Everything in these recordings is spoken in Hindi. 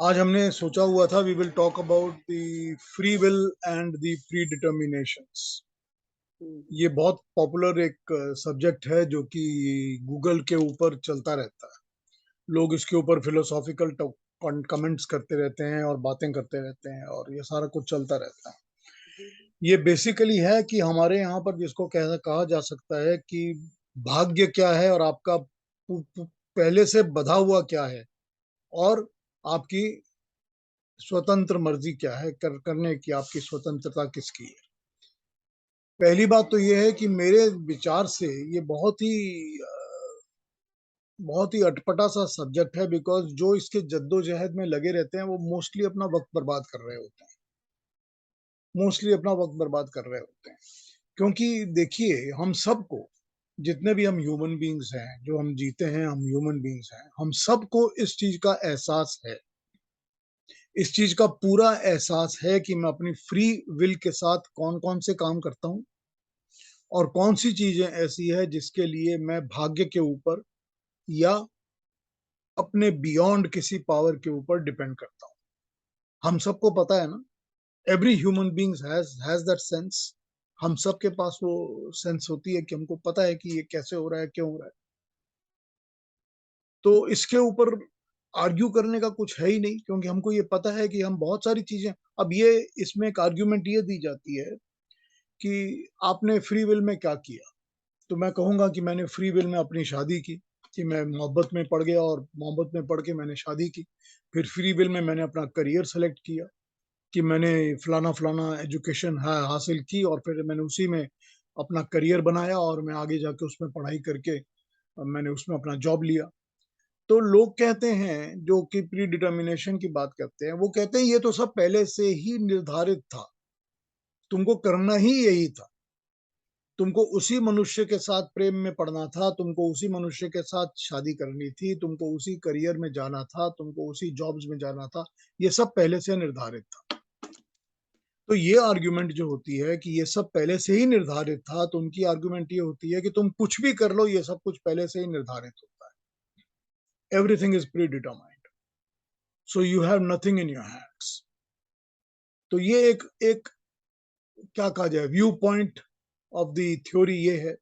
आज हमने सोचा हुआ था we will talk about the free will and the predeterminations. ये बहुत पॉपुलर एक सब्जेक्ट है जो कि गूगल के ऊपर चलता रहता है। लोग इसके ऊपर फिलोसॉफिकल कमेंट्स करते रहते हैं और बातें करते रहते हैं और ये सारा कुछ चलता रहता है। ये बेसिकली है कि हमारे यहाँ पर जिसको कहा जा सकता है कि भाग्य क्या है और आपका पहले से बधा हुआ क्या है और आपकी स्वतंत्र मर्जी क्या है, करने की आपकी स्वतंत्रता किसकी है। पहली बात तो ये है कि मेरे विचार से ये बहुत ही अटपटा सा सब्जेक्ट है, बिकॉज जो इसके जद्दोजहद में लगे रहते हैं वो मोस्टली अपना वक्त बर्बाद कर रहे होते हैं, क्योंकि देखिए हम सबको, जितने भी हम ह्यूमन बींग्स हैं, जो हम जीते हैं, हम ह्यूमन बींग्स हैं, हम सबको इस चीज का एहसास है, इस चीज का पूरा एहसास है कि मैं अपनी फ्री विल के साथ कौन कौन से काम करता हूँ और कौन सी चीजें ऐसी है जिसके लिए मैं भाग्य के ऊपर या अपने बियॉन्ड किसी पावर के ऊपर डिपेंड करता हूँ। हम सबको पता है ना, every human beings has that sense. हम सबके पास वो सेंस होती है कि हमको पता है कि ये कैसे हो रहा है, क्यों हो रहा है। तो इसके ऊपर आर्ग्यू करने का कुछ है ही नहीं, क्योंकि हमको ये पता है कि हम बहुत सारी चीजें, अब ये इसमें एक आर्ग्यूमेंट ये दी जाती है कि आपने फ्री विल में क्या किया। तो मैं कहूंगा कि मैंने फ्री विल में अपनी शादी की, कि मैं मोहब्बत में पड़ गया और मोहब्बत में पड़ के मैंने शादी की। फिर फ्री विल में मैंने अपना करियर सेलेक्ट किया कि मैंने फलाना फलाना एजुकेशन हासिल की और फिर मैंने उसी में अपना करियर बनाया और मैं आगे जाके उसमें पढ़ाई करके मैंने उसमें अपना जॉब लिया। तो लोग कहते हैं, जो कि प्री डिटर्मिनेशन की बात करते हैं, वो कहते हैं ये तो सब पहले से ही निर्धारित था, तुमको करना ही यही था, तुमको उसी मनुष्य के साथ प्रेम में पड़ना था, तुमको उसी मनुष्य के साथ शादी करनी थी, तुमको उसी करियर में जाना था, तुमको उसी जॉब्स में जाना था, ये सब पहले से निर्धारित था। तो ये आर्ग्यूमेंट जो होती है कि ये सब पहले से ही निर्धारित था, तो उनकी आर्ग्यूमेंट ये होती है कि तुम कुछ भी कर लो, ये सब कुछ पहले से ही निर्धारित होता है। Everything is pre determined, so you have nothing in your hands. तो ये एक एक क्या कहा जाए, view point of the theory ये है।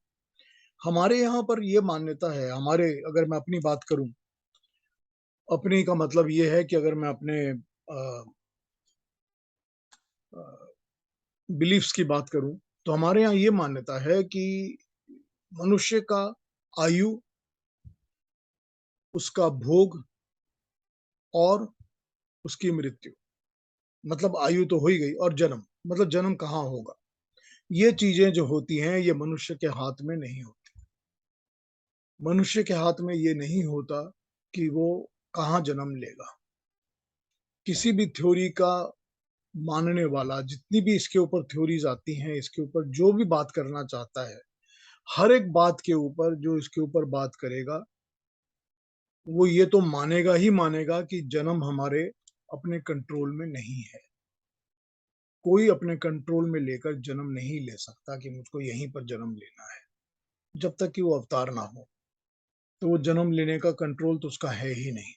हमारे यहाँ पर ये मान्यता है, हमारे, अगर मैं अपनी बात करूं, अपनी का मतलब ये है कि अगर मैं अपने बिलीफ्स की बात करूं, तो हमारे यहाँ ये मान्यता है कि मनुष्य का आयु, उसका भोग और उसकी मृत्यु, मतलब आयु तो हो ही गई, और जन्म, मतलब जन्म कहाँ होगा, ये चीजें जो होती हैं ये मनुष्य के हाथ में नहीं होती। मनुष्य के हाथ में ये नहीं होता कि वो कहाँ जन्म लेगा। किसी भी थ्योरी का मानने वाला, जितनी भी इसके ऊपर थ्योरीज आती हैं, इसके ऊपर जो भी बात करना चाहता है, हर एक बात के ऊपर जो इसके ऊपर बात करेगा, वो ये तो मानेगा ही मानेगा कि जन्म हमारे अपने कंट्रोल में नहीं है। कोई अपने कंट्रोल में लेकर जन्म नहीं ले सकता कि मुझको यहीं पर जन्म लेना है, जब तक कि वो अवतार ना हो। तो वो जन्म लेने का कंट्रोल तो उसका है ही नहीं।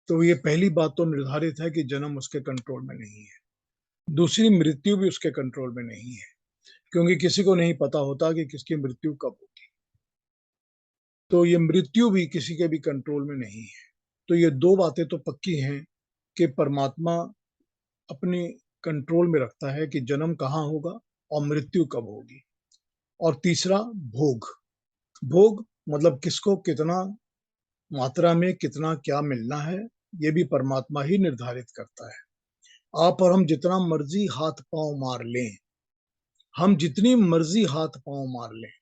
तो ये पहली बात तो निर्धारित है कि जन्म उसके कंट्रोल में नहीं है। दूसरी, मृत्यु भी उसके कंट्रोल में नहीं है, क्योंकि किसी को नहीं पता होता कि किसकी मृत्यु कब होगी। तो ये मृत्यु भी किसी के भी कंट्रोल में नहीं है। तो ये दो बातें तो पक्की हैं कि परमात्मा अपने कंट्रोल में रखता है कि जन्म कहाँ होगा और मृत्यु कब होगी। और तीसरा, भोग। भोग मतलब किसको कितना मात्रा में कितना क्या मिलना है, ये भी परमात्मा ही निर्धारित करता है। आप और हम जितना मर्जी हाथ पांव मार लें, हम जितनी मर्जी हाथ पांव मार लें,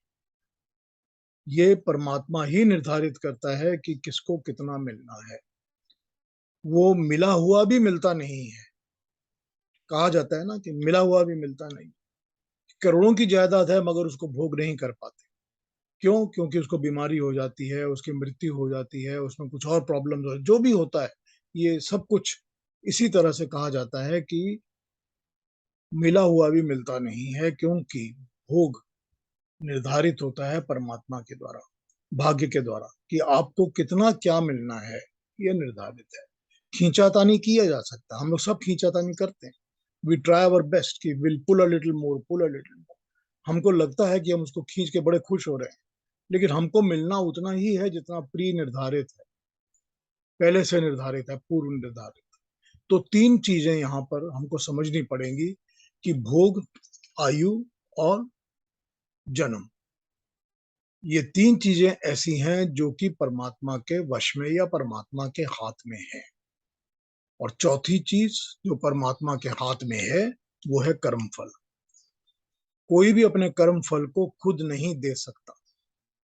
ये परमात्मा ही निर्धारित करता है कि किसको कितना मिलना है। वो मिला हुआ भी मिलता नहीं है। कहा जाता है ना कि मिला हुआ भी मिलता नहीं। करोड़ों की जायदाद है मगर उसको भोग नहीं कर पाते। क्यों? क्योंकि उसको बीमारी हो जाती है, उसकी मृत्यु हो जाती है, उसमें कुछ और प्रॉब्लम हो, जो भी होता है, ये सब कुछ इसी तरह से कहा जाता है कि मिला हुआ भी मिलता नहीं है, क्योंकि भोग निर्धारित होता है परमात्मा के द्वारा, भाग्य के द्वारा, कि आपको कितना क्या मिलना है, ये निर्धारित है। खींचातानी किया जा सकता है, हम लोग सब खींचातानी करते हैं। वी ट्राई आवर बेस्ट कि will pull a little more, pull a little more. हमको लगता है कि हम उसको खींच के बड़े खुश हो रहे हैं, लेकिन हमको मिलना उतना ही है जितना प्री निर्धारित है, पहले से निर्धारित है, पूर्व निर्धारित। तो तीन चीजें यहाँ पर हमको समझनी पड़ेंगी कि भोग, आयु और जन्म, ये तीन चीजें ऐसी हैं जो कि परमात्मा के वश में या परमात्मा के हाथ में है। और चौथी चीज जो परमात्मा के हाथ में है वो है कर्म फल। कोई भी अपने कर्म फल को खुद नहीं दे सकता,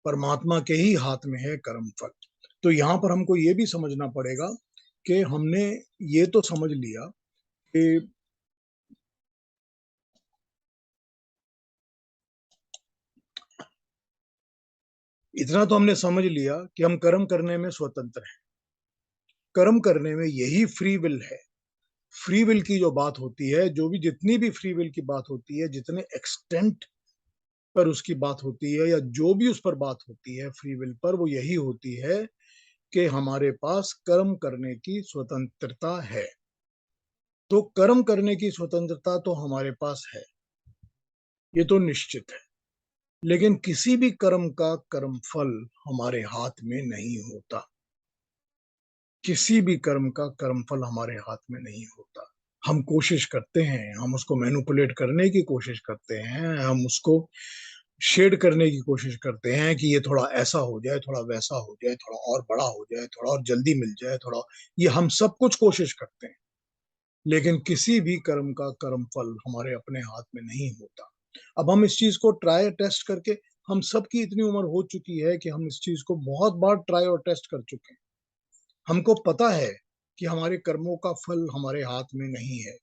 परमात्मा के ही हाथ में है कर्म फल। तो यहाँ पर हमको ये भी समझना पड़ेगा कि हमने ये तो समझ लिया कि इतना तो हमने समझ लिया कि हम कर्म करने में स्वतंत्र हैं, कर्म करने में यही फ्री विल है। फ्री विल की जो बात होती है, जो भी जितनी भी फ्री विल की बात होती है, जितने एक्सटेंट पर उसकी बात होती है या जो भी उस पर बात होती है फ्री विल पर, वो यही होती है कि हमारे पास कर्म करने की स्वतंत्रता है। तो कर्म करने की स्वतंत्रता तो हमारे पास है, ये तो निश्चित है। लेकिन किसी भी कर्म का कर्म फल हमारे हाथ में नहीं होता, किसी भी कर्म का कर्म फल हमारे हाथ में नहीं होता। हम कोशिश करते हैं, हम उसको मैनिपुलेट करने की कोशिश करते हैं, हम उसको शेड करने की कोशिश करते हैं कि ये थोड़ा ऐसा हो जाए, थोड़ा वैसा हो जाए, थोड़ा और बड़ा हो जाए, थोड़ा और जल्दी मिल जाए, थोड़ा, ये हम सब कुछ कोशिश करते हैं। लेकिन किसी भी कर्म का कर्म फल हमारे अपने हाथ में नहीं होता। अब हम इस चीज को ट्राई टेस्ट करके, हम सबकी इतनी उम्र हो चुकी है कि हम इस चीज को बहुत बार ट्राई और टेस्ट कर चुके हैं। हमको पता है कि हमारे कर्मों का फल हमारे हाथ में नहीं है,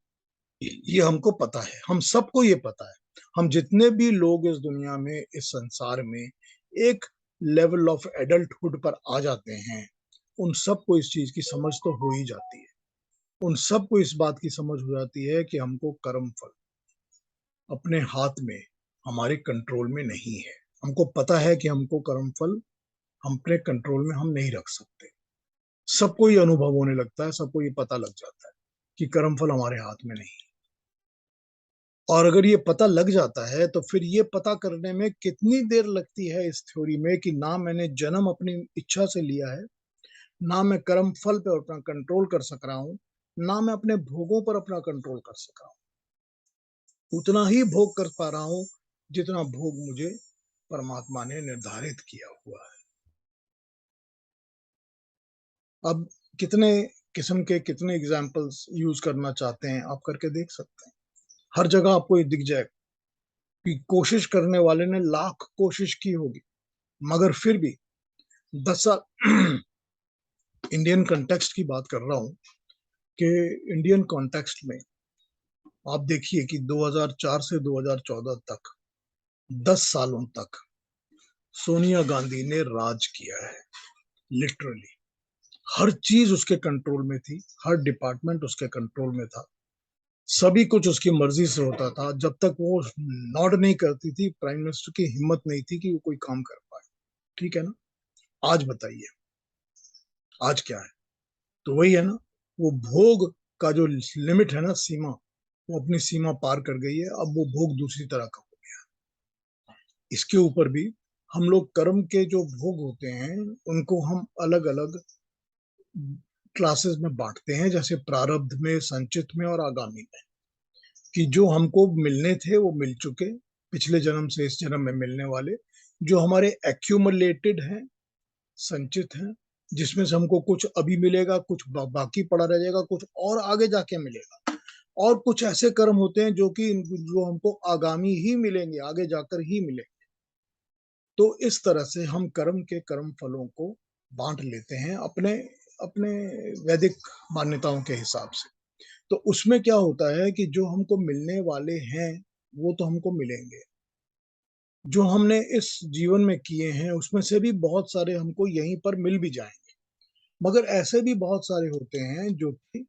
ये हमको पता है, हम सबको ये पता है। हम जितने भी लोग इस दुनिया में, इस संसार में एक लेवल ऑफ एडल्टहुड पर आ जाते हैं, उन सबको इस चीज की समझ तो हो ही जाती है। उन सबको इस बात की समझ हो जाती है कि हमको कर्म फल अपने हाथ में, हमारे कंट्रोल में नहीं है। हमको पता है कि हमको कर्म फल हम अपने कंट्रोल में हम नहीं रख सकते। सबको ये अनुभव होने लगता है, सबको ये पता लग जाता है कि कर्म फल हमारे हाथ में नहीं। और अगर ये पता लग जाता है तो फिर ये पता करने में कितनी देर लगती है इस थ्योरी में कि ना मैंने जन्म अपनी इच्छा से लिया है, ना मैं कर्म फल पर अपना कंट्रोल कर सक रहा हूं, ना मैं अपने भोगों पर अपना कंट्रोल कर सक रहा हूं। उतना ही भोग कर पा रहा हूं जितना भोग मुझे परमात्मा ने निर्धारित किया हुआ है। अब कितने किस्म के, कितने एग्जाम्पल्स यूज करना चाहते हैं आप करके देख सकते हैं। हर जगह आपको ये दिख जाएगा कि कोशिश करने वाले ने लाख कोशिश की होगी, मगर फिर भी 10 साल इंडियन कॉन्टेक्स्ट की बात कर रहा हूं कि इंडियन कॉन्टेक्स्ट में आप देखिए कि 2004 से 2014 तक, 10 सालों तक सोनिया गांधी ने राज किया है। लिटरली हर चीज उसके कंट्रोल में थी, हर डिपार्टमेंट उसके कंट्रोल में था, सभी कुछ उसकी मर्जी से होता था। जब तक वो नॉड नहीं करती थी, प्राइम मिनिस्टर की हिम्मत नहीं थी कि वो कोई काम कर पाए। ठीक है ना? आज बताइए, आज क्या है? तो वही है ना, वो भोग का जो लिमिट है ना, सीमा, वो अपनी सीमा पार कर गई है। अब वो भोग दूसरी तरह का हो गया। इसके ऊपर भी हम लोग कर्म के जो भोग होते हैं उनको हम अलग अलग क्लासेस में बांटते हैं, जैसे प्रारब्ध में, संचित में और आगामी में। कि जो हमको मिलने थे वो मिल चुके, पिछले जन्म से इस जन्म में मिलने वाले, जो हमारे एक्यूमुलेटेड हैं, संचित हैं, जिसमें से हमको कुछ अभी मिलेगा, कुछ बाकी पड़ा रह जाएगा, कुछ और आगे जाके मिलेगा। और कुछ ऐसे कर्म होते हैं जो हमको आगामी ही मिलेंगे, आगे जाकर ही मिलेंगे। तो इस तरह से हम कर्म के कर्म फलों को बांट लेते हैं अपने अपने वैदिक मान्यताओं के हिसाब से। तो उसमें क्या होता है कि जो हमको मिलने वाले हैं वो तो हमको मिलेंगे, जो हमने इस जीवन में किए हैं उसमें से भी बहुत सारे हमको यहीं पर मिल भी जाएंगे। मगर ऐसे भी बहुत सारे होते हैं जो कि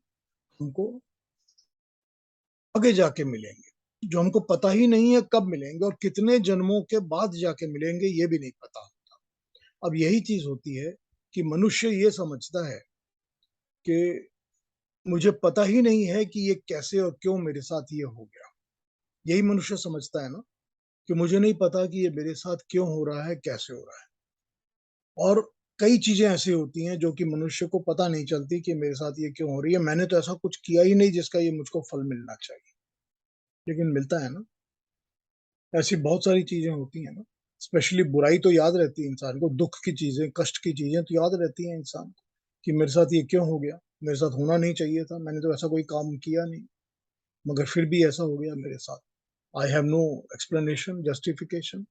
हमको आगे जाके मिलेंगे, जो हमको पता ही नहीं है कब मिलेंगे और कितने जन्मों के बाद जाके मिलेंगे, ये भी नहीं पता। अब यही चीज होती है कि मनुष्य ये समझता है कि मुझे पता ही नहीं है कि ये कैसे और क्यों मेरे साथ ये हो गया। यही मनुष्य समझता है ना, कि मुझे नहीं पता कि ये मेरे साथ क्यों हो रहा है, कैसे हो रहा है। और कई चीज़ें ऐसी होती हैं जो कि मनुष्य को पता नहीं चलती कि मेरे साथ ये क्यों हो रही है। मैंने तो ऐसा कुछ किया ही नहीं जिसका ये मुझको फल मिलना चाहिए, लेकिन मिलता है ना। ऐसी बहुत सारी चीज़ें होती हैं ना, स्पेशली बुराई तो याद रहती है इंसान को, दुःख की चीज़ें, कष्ट की चीज़ें तो याद रहती हैं इंसान को, कि मेरे साथ ये क्यों हो गया? मेरे साथ होना नहीं चाहिए था, मैंने तो ऐसा कोई काम किया नहीं, मगर फिर भी ऐसा हो गया मेरे साथ। I have no explanation, justification.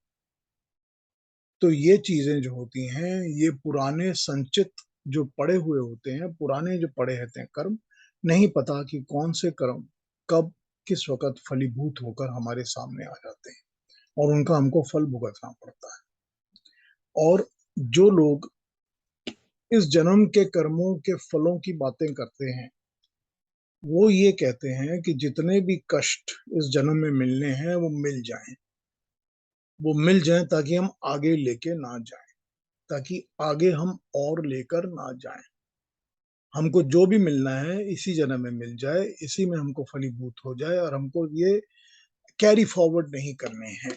तो ये चीज़ें जो होती हैं, ये पुराने संचित जो पड़े हुए होते हैं, पुराने जो पड़े रहते हैं कर्म, नहीं पता कि कौन से कर्म कब, किस वक़्त फलीभूत होकर हमारे सामने आ जाते हैं और उनका हमको फल भुगतना पड़ता है। और जो लोग इस जन्म के कर्मों के फलों की बातें करते हैं, वो ये कहते हैं कि जितने भी कष्ट इस जन्म में मिलने हैं, वो मिल जाएँ। वो मिल जाएँ ताकि हम आगे लेके ना जाएँ, ताकि आगे हम और लेकर ना जाएँ। हमको जो भी मिलना है इसी जन्म में मिल जाए, इसी में हमको फलीभूत हो जाए और हमको ये कैरी फॉरवर्ड नहीं करने हैं।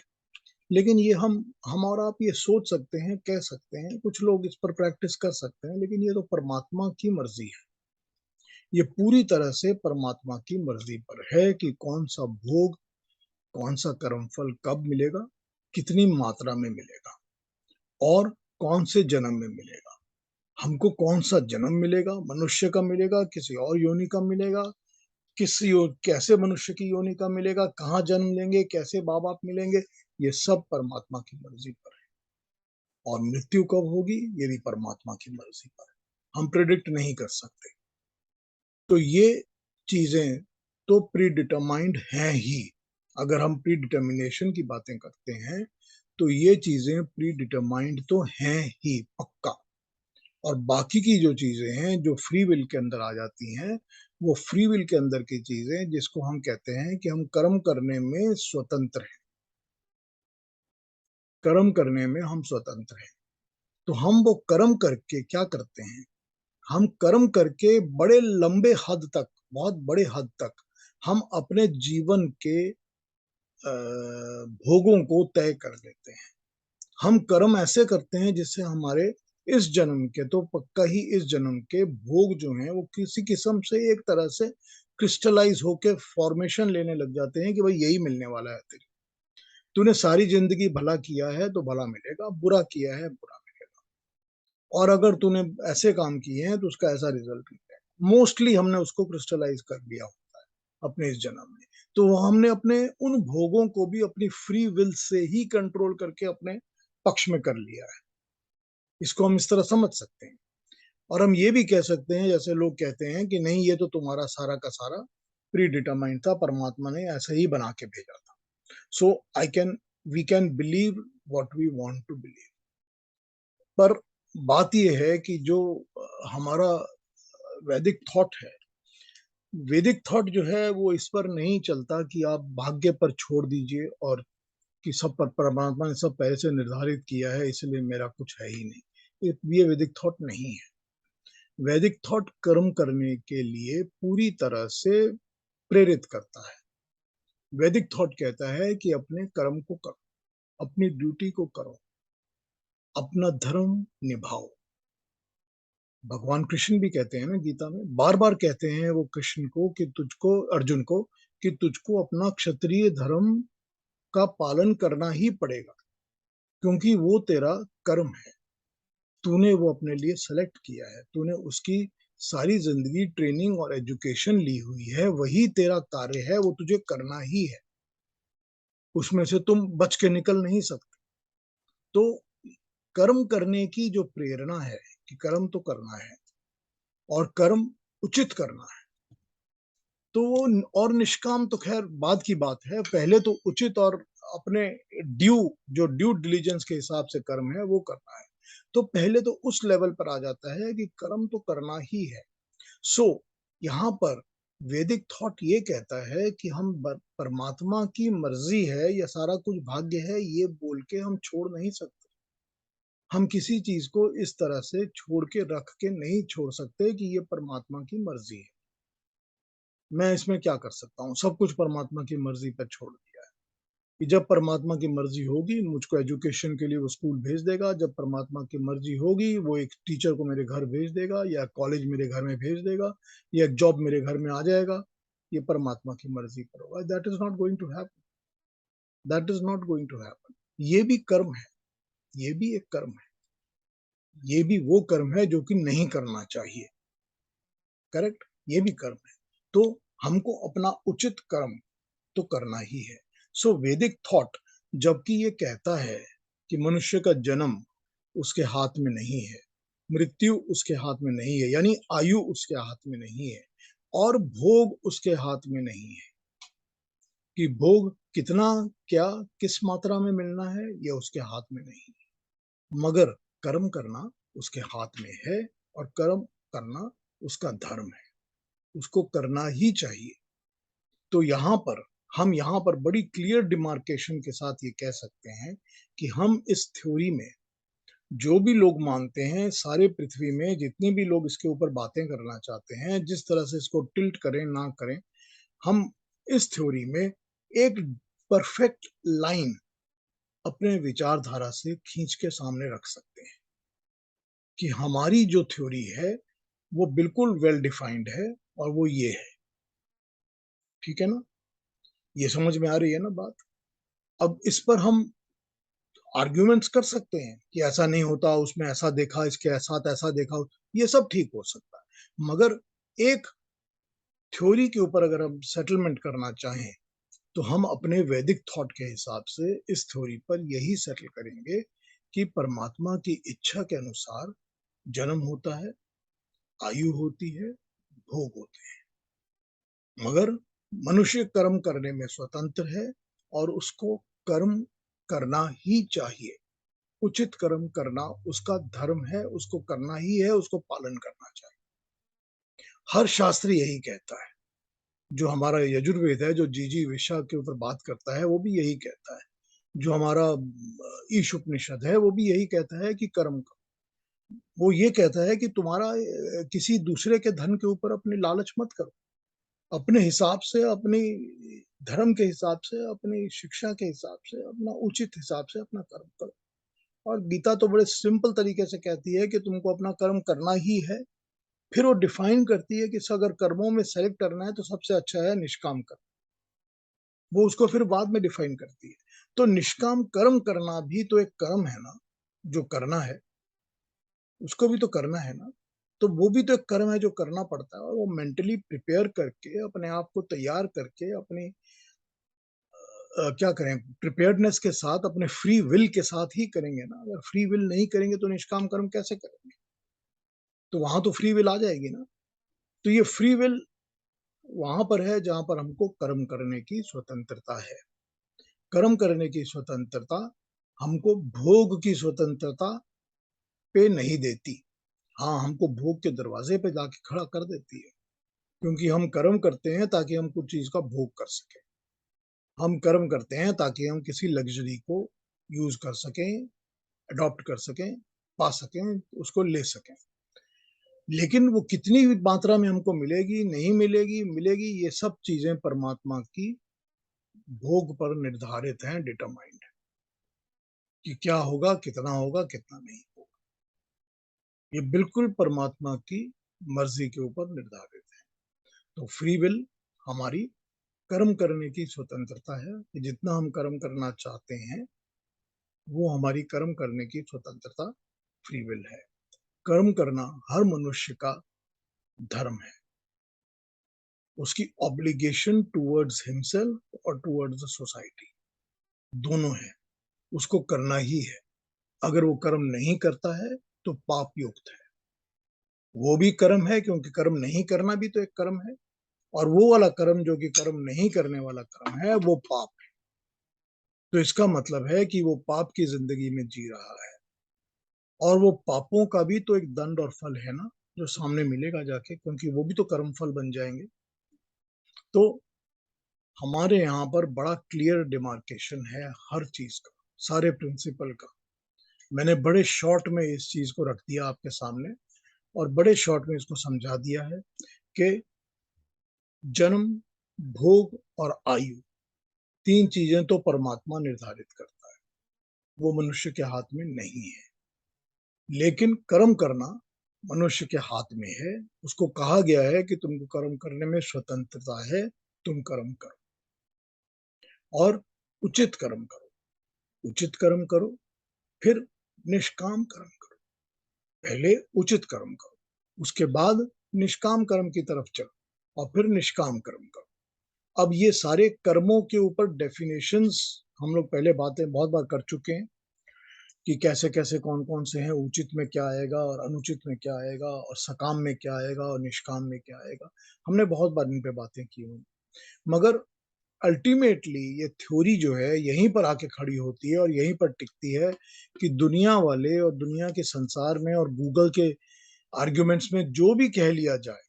लेकिन ये हम और आप ये सोच सकते हैं, कह सकते हैं, कुछ लोग इस पर प्रैक्टिस कर सकते हैं, लेकिन ये तो परमात्मा की मर्ज़ी है। ये पूरी तरह से परमात्मा की मर्ज़ी पर है कि कौन-सा भोग, कौन-सा कर्मफल कब मिलेगा, कितनी मात्रा में मिलेगा और कौन से जन्म में मिलेगा। हमको कौन-सा जन्म मिलेगा, मनुष्य का मिलेगा, किसी और योनि का मिलेगा, किसी और कैसे मनुष्य की योनि का मिलेगा, कहाँ जन्म लेंगे, कैसे माँ-बाप मिलेंगे, ये सब परमात्मा की मर्ज़ी पर है। और मृत्यु कब होगी, ये भी परमात्मा की मर्ज़ी पर है। हम प्रेडिक्ट नहीं कर सकते। तो ये चीज़ें तो प्री डिटरमाइंड हैं ही। अगर हम प्री डिटर्मिनेशन की बातें करते हैं, तो ये चीज़ें प्री डिटरमाइंड तो हैं ही पक्का। और बाकी की जो चीज़ें हैं, जो फ्री विल के अंदर आ जाती हैं, वो फ्री विल के अंदर की चीज़ें जिसको हम कहते हैं कि हम कर्म करने में स्वतंत्र हैं। कर्म करने में हम स्वतंत्र हैं। तो हम वो कर्म करके क्या करते हैं? हम कर्म करके बड़े लंबे हद तक, बहुत बड़े हद तक हम अपने जीवन के भोगों को तय कर लेते हैं। हम कर्म ऐसे करते हैं जिससे हमारे इस जन्म के तो पक्का ही इस जन्म के भोग जो हैं वो किसी किस्म से एक तरह से क्रिस्टलाइज होके फॉर्मेशन लेने लग जाते हैं कि भाई यही मिलने वाला है तेरे। तूने सारी जिंदगी भला किया है तो भला मिलेगा, बुरा किया है बुरा मिलेगा। और अगर तूने ऐसे काम किए हैं तो उसका ऐसा रिजल्ट मिलेगा। मोस्टली हमने उसको क्रिस्टलाइज कर लिया होता है अपने इस जन्म में। तो वो हमने अपने उन भोगों को भी अपनी free will say he control करके अपने पक्ष में कर लिया है। इसको हम इस तरह समझ सकते हैं। और हम ये भी कह सकते हैं, जैसे लोग कहते हैं कि नहीं ये तो तुम्हारा सारा का सारा प्री डिटरमाइंड था, परमात्मा ने ऐसे ही बना के भेजा था। So I can we can believe what we want to believe. पर बात ये है कि जो हमारा वैदिक थॉट है, वैदिक थॉट जो है वो इस पर नहीं चलता कि आप भाग्य पर छोड़ दीजिए और कि सब पर परमात्मा ने सब पहले से निर्धारित किया है इसलिए मेरा कुछ है ही नहीं। ये वैदिक थॉट नहीं है। वैदिक थॉट कर्म करने के लिए पूरी तरह से प्रेरित करता है। वैदिक थॉट कहता है कि अपने कर्म को करो, अपनी ड्यूटी को करो, अपना धर्म निभाओ। भगवान कृष्ण भी कहते हैं ना गीता में, बार बार कहते हैं वो कृष्ण को कि तुझको, अर्जुन को, कि तुझको अपना क्षत्रिय धर्म का पालन करना ही पड़ेगा, क्योंकि वो तेरा कर्म है। तूने वो अपने लिए सेलेक्ट किया है, तूने उसकी सारी जिंदगी ट्रेनिंग और एजुकेशन ली हुई है, वही तेरा कार्य है, वो तुझे करना ही है। उसमें से तुम बच के निकल नहीं सकते। तो कर्म करने की जो प्रेरणा है कि कर्म तो करना है और कर्म उचित करना है, तो वो और निष्काम तो खैर बाद की बात है। पहले तो उचित और अपने ड्यू, जो ड्यू डिलीजेंस के हिसाब से कर्म है वो करना है। तो पहले तो उस लेवल पर आ जाता है कि कर्म तो करना ही है। सो यहाँ पर वैदिक थॉट ये कहता है कि हम परमात्मा की मर्जी है या सारा कुछ भाग्य है ये बोल के हम छोड़ नहीं सकते। हम किसी चीज को इस तरह से छोड़ के रख के नहीं छोड़ सकते कि ये परमात्मा की मर्जी है। मैं इसमें क्या कर सकता हूँ? सब कुछ परमात्मा की मर्ज़ी पे छोड़ दिया है, कि जब परमात्मा की मर्ज़ी होगी, मुझको एजुकेशन के लिए वो स्कूल भेज देगा, जब परमात्मा की मर्ज़ी होगी, वो एक टीचर को मेरे घर भेज देगा या कॉलेज मेरे घर में भेज देगा या एक जॉब मेरे घर में आ जाएगा, ये परमात्मा की मर्ज़ी पर होगा। That is not going to happen, that is not going to happen. ये भी कर्म है, ये भी एक कर्म है, ये भी वो कर्म है जो कि नहीं करना चाहिए, करेक्ट? ये भी कर्म है। तो हमको अपना उचित कर्म तो करना ही है। सो वैदिक थॉट जबकि ये कहता है कि मनुष्य का जन्म उसके हाथ में नहीं है, मृत्यु उसके हाथ में नहीं है, यानी आयु उसके हाथ में नहीं है और भोग उसके हाथ में नहीं है, कि भोग कितना, क्या, किस मात्रा में मिलना है, ये उसके हाथ में नहीं है। मगर कर्म करना उसके हाथ में है और कर्म करना उसका धर्म है, उसको करना ही चाहिए। तो यहाँ पर हम यहाँ पर बड़ी क्लियर डिमार्केशन के साथ ये कह सकते हैं कि हम इस थ्योरी में जो भी लोग मानते हैं, सारे पृथ्वी में जितने भी लोग इसके ऊपर बातें करना चाहते हैं, जिस तरह से इसको टिल्ट करें ना करें, हम इस थ्योरी में एक परफेक्ट लाइन अपने विचारधारा से खींच के सामने रख सकते हैं कि हमारी जो थ्योरी है वो बिल्कुल वेल डिफाइंड है और वो ये है। ठीक है ना? ये समझ में आ रही है ना बात? अब इस पर हम आर्ग्यूमेंट्स कर सकते हैं कि ऐसा नहीं होता, उसमें ऐसा देखा, इसके साथ ऐसा देखा, ये सब ठीक हो सकता है। मगर एक थ्योरी के ऊपर अगर हम सेटलमेंट करना चाहें, तो हम अपने वैदिक थॉट के हिसाब से इस थ्योरी पर यही सेटल करेंगे कि परमात्मा की इच्छा के अनुसार जन्म होता है, आयु होती है, भोग होते हैं। मगर मनुष्य कर्म करने में स्वतंत्र है और उसको कर्म करना ही चाहिए। उचित कर्म करना उसका धर्म है, उसको करना ही है, उसको पालन करना चाहिए। हर शास्त्र यही कहता है। जो हमारा यजुर्वेद है, जो जीजी विषा के ऊपर बात करता है, वो भी यही कहता है। जो हमारा ईश उपनिषद है, वो भी यही कहता है कि कर्म करो। वो ये कहता है कि तुम्हारा किसी दूसरे के धन के ऊपर अपनी लालच मत करो। अपने हिसाब से, अपनी धर्म के हिसाब से, अपनी शिक्षा के हिसाब से, अपना उचित हिसाब से अपना कर्म करो। और गीता तो बड़े सिंपल तरीके से कहती है कि तुमको अपना कर्म करना ही है। फिर वो डिफाइन करती है कि अगर कर्मों में सेलेक्ट करना है तो सबसे अच्छा है निष्काम कर्म। वो उसको फिर बाद में डिफाइन करती है। तो निष्काम कर्म करना भी तो एक कर्म है ना, जो करना है, उसको भी तो करना है ना। तो वो भी तो एक कर्म है जो करना पड़ता है और वो मेंटली प्रिपेयर करके, अपने आप को तैयार करके, अपने क्या करें, प्रिपेयर्डनेस के साथ, अपने फ्री विल के साथ ही करेंगे ना। अगर फ्री विल नहीं करेंगे तो निष्काम कर्म कैसे करेंगे? तो वहां तो फ्री विल आ जाएगी ना। तो ये फ्री विल वहां पर है जहां पर हमको कर्म करने की स्वतंत्रता है। कर्म करने की स्वतंत्रता हमको भोग की स्वतंत्रता पे नहीं देती। हाँ, हमको भोग के दरवाजे पे जाके खड़ा कर देती है, क्योंकि हम कर्म करते हैं ताकि हम कुछ चीज का भोग कर सकें। हम कर्म करते हैं ताकि हम किसी लग्जरी को यूज कर सकें, अडॉप्ट कर सकें, पा सकें, उसको ले सकें। लेकिन वो कितनी मात्रा में हमको मिलेगी, नहीं मिलेगी, मिलेगी, ये सब चीजें परमात्मा की भोग पर निर्धारित हैं, डिटरमाइंड है कि क्या होगा, कितना नहीं होगा। ये बिल्कुल परमात्मा की मर्जी के ऊपर निर्धारित है। तो फ्री विल हमारी कर्म करने की स्वतंत्रता है कि जितना हम कर्म करना चाहते हैं, वो हमारी कर्म करने की स्वतंत्रता फ्री विल है। कर्म करना हर मनुष्य का धर्म है, उसकी ऑब्लिगेशन टूवर्ड्स हिमसेल्फ और टूवर्ड्स द सोसाइटी, दोनों है। उसको करना ही है। अगर वो कर्म नहीं करता है तो पाप युक्त है। वो भी कर्म है, क्योंकि कर्म नहीं करना भी तो एक कर्म है। और वो वाला कर्म जो कि कर्म नहीं करने वाला कर्म है, वो पाप है। तो इसका मतलब है कि वो पाप की जिंदगी में जी रहा है और वो पापों का भी तो एक दंड और फल है ना, जो सामने मिलेगा जाके, क्योंकि वो भी तो कर्म फल बन जाएंगे। तो हमारे यहाँ पर बड़ा क्लियर डिमार्केशन है हर चीज का, सारे प्रिंसिपल का। मैंने बड़े शॉर्ट में इस चीज को रख दिया आपके सामने और बड़े शॉर्ट में इसको समझा दिया है कि जन्म, भोग और आयु, 3 चीजें तो परमात्मा निर्धारित करता है, वो मनुष्य के हाथ में नहीं है। लेकिन कर्म करना मनुष्य के हाथ में है। उसको कहा गया है कि तुमको कर्म करने में स्वतंत्रता है, तुम कर्म करो और उचित कर्म करो। उचित कर्म करो, फिर निष्काम कर्म करो। पहले उचित कर्म करो, उसके बाद निष्काम कर्म की तरफ चलो और फिर निष्काम कर्म करो। अब ये सारे कर्मों के ऊपर डेफिनेशंस हम लोग पहले बातें बहुत बार कर चुके हैं कि कैसे कैसे कौन कौन से हैं, उचित में क्या आएगा और अनुचित में क्या आएगा और सकाम में क्या आएगा और निष्काम में क्या आएगा। हमने बहुत बार इन पे बातें की हुई, मगर अल्टीमेटली ये थ्योरी जो है यहीं पर आके खड़ी होती है और यहीं पर टिकती है कि दुनिया वाले और दुनिया के संसार में और गूगल के आर्ग्यूमेंट्स में जो भी कह लिया जाए,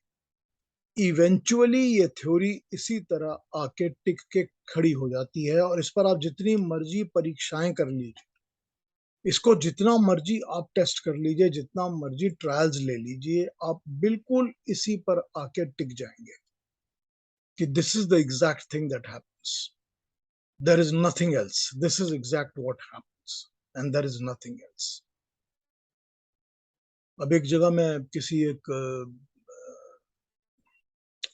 इवेंचुअली ये थ्योरी इसी तरह आके टिक के खड़ी हो जाती है। और इस पर आप जितनी मर्जी परीक्षाएं कर लीजिए, इसको जितना मर्जी आप टेस्ट कर लीजिए, जितना मर्जी ट्रायल्स ले लीजिए, आप बिल्कुल इसी पर आके टिक जाएंगे कि this is the exact thing that happens, there is nothing else, this is exact what happens and there is nothing else. अब एक जगह मैं किसी एक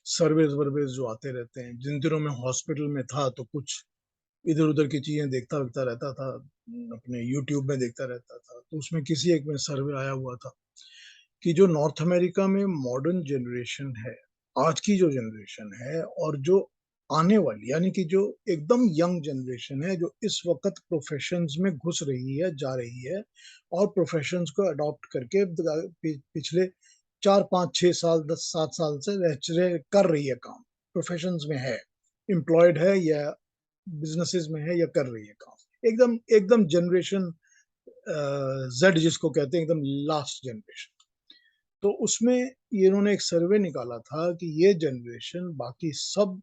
सर्वेज वर्वेज जो आते रहते हैं, जिन दिनों में हॉस्पिटल में था तो कुछ इधर उधर की चीजें देखता देखता रहता था, अपने यूट्यूब में देखता रहता था, तो उसमें किसी एक में सर्वे आया हुआ था कि जो नॉर्थ अमेरिका में मॉडर्न जनरेशन है, आज की जो जनरेशन है और जो आने वाली यानी कि जो एकदम यंग जनरेशन है, जो इस वक्त प्रोफेशंस में घुस रही है, जा रही है और प्रोफेशंस को अडॉप्ट करके पिछले 4 5 6 साल 10 7 साल से कर रही है काम, प्रोफेशंस में है, एम्प्लॉयड है या बिजनेसेस में है या कर रही है काम, एकदम एकदम जनरेशन जेड जिसको कहते हैं, एकदम लास्ट जनरेशन। तो उसमें ये इन्होंने एक सर्वे निकाला था कि ये जनरेशन बाकी सब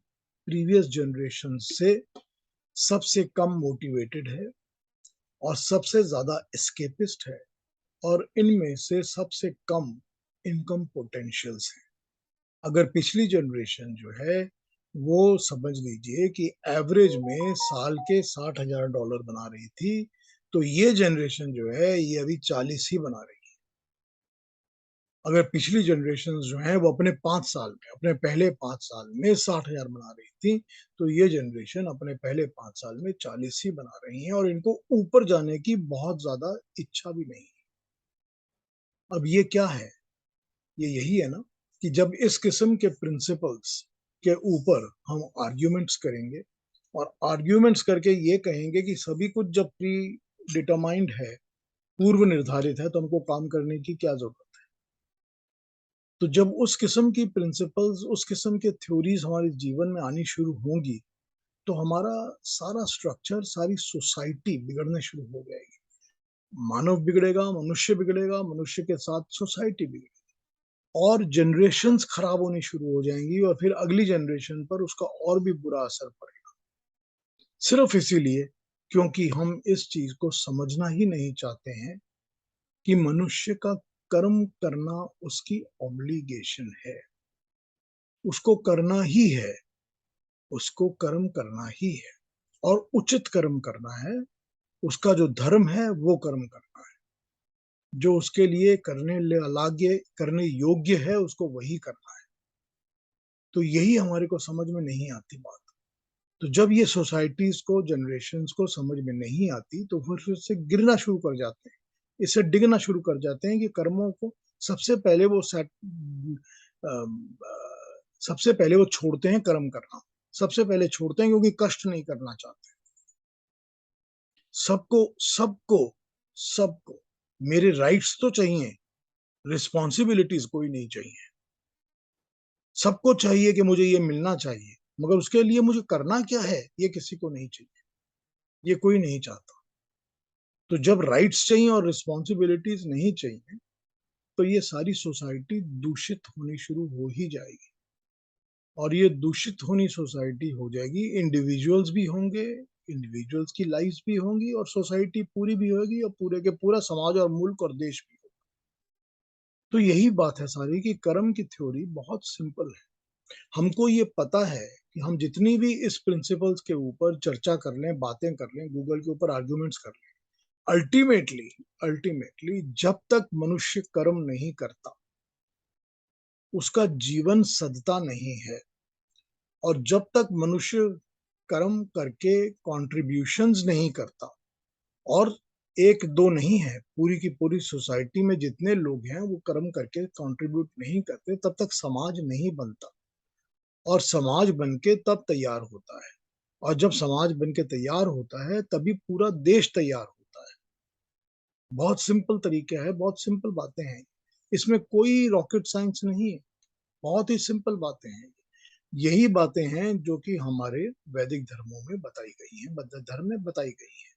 प्रीवियस जनरेशन से सबसे कम मोटिवेटेड है और सबसे ज्यादा एस्केपिस्ट है और इनमें से सबसे कम इनकम पोटेंशियल्स है। अगर पिछली जनरेशन जो है वो समझ लीजिए कि एवरेज में साल के $60,000 बना रही थी, तो ये जनरेशन जो है ये अभी 40 ही बना रही है। अगर पिछली जनरेशन जो है वो अपने 5 साल में, अपने पहले 5 साल में 60,000 बना रही थी, तो ये जनरेशन अपने पहले 5 साल में 40 ही बना रही है और इनको ऊपर जाने की बहुत ज्यादा इच्छा भी नहीं है। अब ये क्या है? ये यही है ना कि जब इस किस्म के प्रिंसिपल्स के ऊपर हम आर्ग्यूमेंट्स करेंगे और आर्ग्यूमेंट्स करके ये कहेंगे कि सभी कुछ जब प्री डिटरमाइंड है, पूर्व निर्धारित है, तो हमको काम करने की क्या जरूरत। तो जब उस किस्म की प्रिंसिपल्स, उस किस्म के थ्योरीज हमारे जीवन में आनी शुरू होंगी, तो हमारा सारा स्ट्रक्चर, सारी सोसाइटी बिगड़ने शुरू हो जाएगी। मानव बिगड़ेगा, मनुष्य बिगड़ेगा, मनुष्य के साथ सोसाइटी बिगड़ेगी और जनरेशन्स खराब होनी शुरू हो जाएंगी और फिर अगली जनरेशन पर उसका और भी बुरा असर पड़ेगा। सिर्फ इसीलिए क्योंकि हम इस चीज को समझना ही नहीं चाहते हैं कि मनुष्य का कर्म करना उसकी ऑब्लिगेशन है, उसको करना ही है, उसको कर्म करना ही है और उचित कर्म करना है। उसका जो धर्म है वो कर्म करना है, जो उसके लिए करने लागे, करने योग्य है, उसको वही करना है। तो यही हमारे को समझ में नहीं आती बात। तो जब ये सोसाइटीज को, जनरेशन्स को समझ में नहीं आती, तो फिर से गिरना शुरू कर जाते हैं, इससे डिगना शुरू कर जाते हैं कि कर्मों को सबसे पहले वो सबसे पहले वो छोड़ते हैं कर्म करना, सबसे पहले छोड़ते हैं क्योंकि कष्ट नहीं करना चाहते। सबको सबको सबको मेरे राइट्स तो चाहिए, रिस्पॉन्सिबिलिटीज कोई नहीं चाहिए। सबको चाहिए कि मुझे ये मिलना चाहिए, मगर उसके लिए मुझे करना क्या है ये किसी को नहीं चाहिए, ये कोई नहीं चाहता। तो जब राइट्स चाहिए और रिस्पॉन्सिबिलिटीज नहीं चाहिए, तो ये सारी सोसाइटी दूषित होनी शुरू हो ही जाएगी और ये दूषित होनी सोसाइटी हो जाएगी, इंडिविजुअल्स भी होंगे, इंडिविजुअल्स की लाइफ भी होंगी और सोसाइटी पूरी भी होगी और पूरे के पूरा समाज और मुल्क और देश भी होगा। तो यही बात है सारी कि कर्म की थ्योरी बहुत सिंपल है। हमको ये पता है कि हम जितनी भी इस प्रिंसिपल्स के ऊपर चर्चा कर लें, बातें कर लें, गूगल के ऊपर आर्ग्यूमेंट्स कर लें, अल्टीमेटली अल्टीमेटली जब तक मनुष्य कर्म नहीं करता, उसका जीवन सधता नहीं है। और जब तक मनुष्य कर्म करके कॉन्ट्रीब्यूशंस नहीं करता, और एक दो नहीं है, पूरी की पूरी सोसाइटी में जितने लोग हैं वो कर्म करके कंट्रीब्यूट नहीं करते, तब तक समाज नहीं बनता। और समाज बनके तब तैयार होता है, और जब समाज बनके तैयार होता है तभी पूरा देश तैयार होता है। बहुत सिंपल तरीके है, बहुत सिंपल बातें हैं, इसमें कोई रॉकेट साइंस नहीं है, बहुत ही सिंपल बातें हैं। यही बातें हैं जो कि हमारे वैदिक धर्मों में बताई गई हैं, बौद्ध धर्म में बताई गई हैं।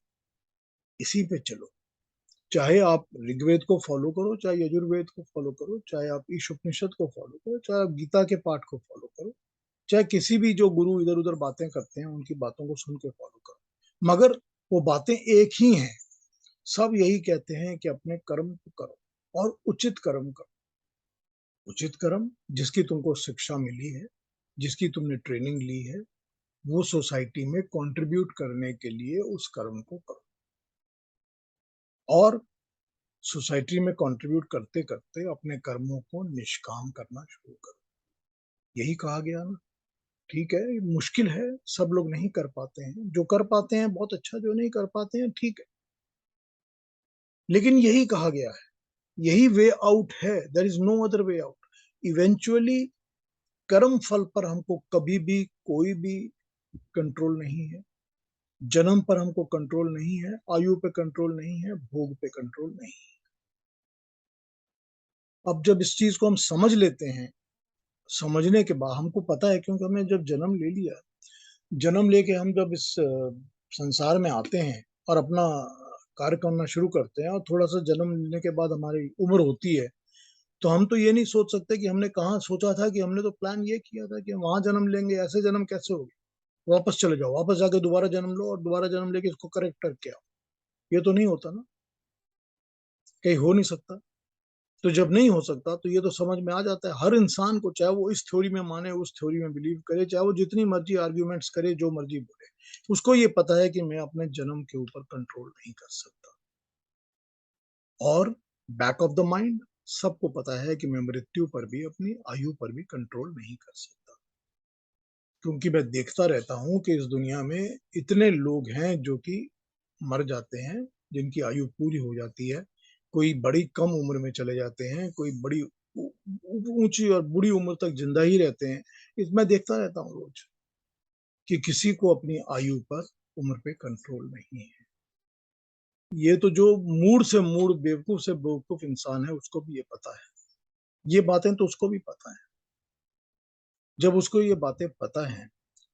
इसी पे चलो, चाहे आप ऋग्वेद को फॉलो करो, चाहे यजुर्वेद को फॉलो करो, चाहे आप ईश उपनिषद को फॉलो करो, चाहे आप गीता के पाठ को फॉलो करो, चाहे किसी भी जो गुरु इधर उधर बातें करते हैं उनकी बातों को सुन के फॉलो करो, मगर वो बातें एक ही हैं। सब यही कहते हैं कि अपने कर्म को करो और उचित कर्म करो। उचित कर्म जिसकी तुमको शिक्षा मिली है, जिसकी तुमने ट्रेनिंग ली है, वो सोसाइटी में कंट्रीब्यूट करने के लिए उस कर्म को करो। और सोसाइटी में कंट्रीब्यूट करते करते अपने कर्मों को निष्काम करना शुरू करो। यही कहा गया ना। ठीक है, मुश्किल है, सब लोग नहीं कर पाते हैं, जो कर पाते हैं बहुत अच्छा, जो नहीं कर पाते हैं ठीक है, लेकिन यही कहा गया है, यही वे आउट है, there is no other way out. Eventually कर्म फल पर हमको कभी भी कोई भी कंट्रोल नहीं है, जन्म पर हमको कंट्रोल नहीं है, आयु पे कंट्रोल नहीं है, भोग पे कंट्रोल नहीं है। अब जब इस चीज को हम समझ लेते हैं, समझने के बाद हमको पता है, क्योंकि हमने जब जन्म ले लिया, जन्म लेके हम जब इस संसार में आते हैं और अपना कार्य करना शुरू करते हैं, और थोड़ा सा जन्म लेने के बाद हमारी उम्र होती है, तो हम तो ये नहीं सोच सकते कि हमने कहाँ सोचा था, कि हमने तो प्लान ये किया था कि वहां जन्म लेंगे, ऐसे जन्म कैसे होगी, वापस चले जाओ, वापस जाके दोबारा जन्म लो और दोबारा जन्म लेके इसको करेक्ट करके आओ। ये तो नहीं होता ना, कहीं हो नहीं सकता। तो जब नहीं हो सकता तो ये तो समझ में आ जाता है हर इंसान को, चाहे वो इस थ्योरी में माने, उस थ्योरी में बिलीव करे, चाहे वो जितनी मर्जी आर्ग्यूमेंट्स करे, जो मर्जी बोले, उसको ये पता है कि मैं अपने जन्म के ऊपर कंट्रोल नहीं कर सकता। और बैक ऑफ द माइंड सबको पता है कि मैं मृत्यु पर भी, अपनी आयु पर भी कंट्रोल नहीं कर सकता। क्योंकि मैं देखता रहता हूं कि इस दुनिया में इतने लोग हैं जो कि मर जाते हैं, जिनकी आयु पूरी हो जाती है, कोई बड़ी कम उम्र में चले जाते हैं, कोई बड़ी ऊंची और बुरी उम्र तक जिंदा ही रहते हैं। मैं देखता रहता हूँ रोज कि किसी को अपनी आयु पर, उम्र पे कंट्रोल नहीं है। ये तो जो मूड से मूड बेवकूफ से बेवकूफ इंसान है उसको भी ये पता है, ये बातें तो उसको भी पता है। जब उसको ये बातें पता है,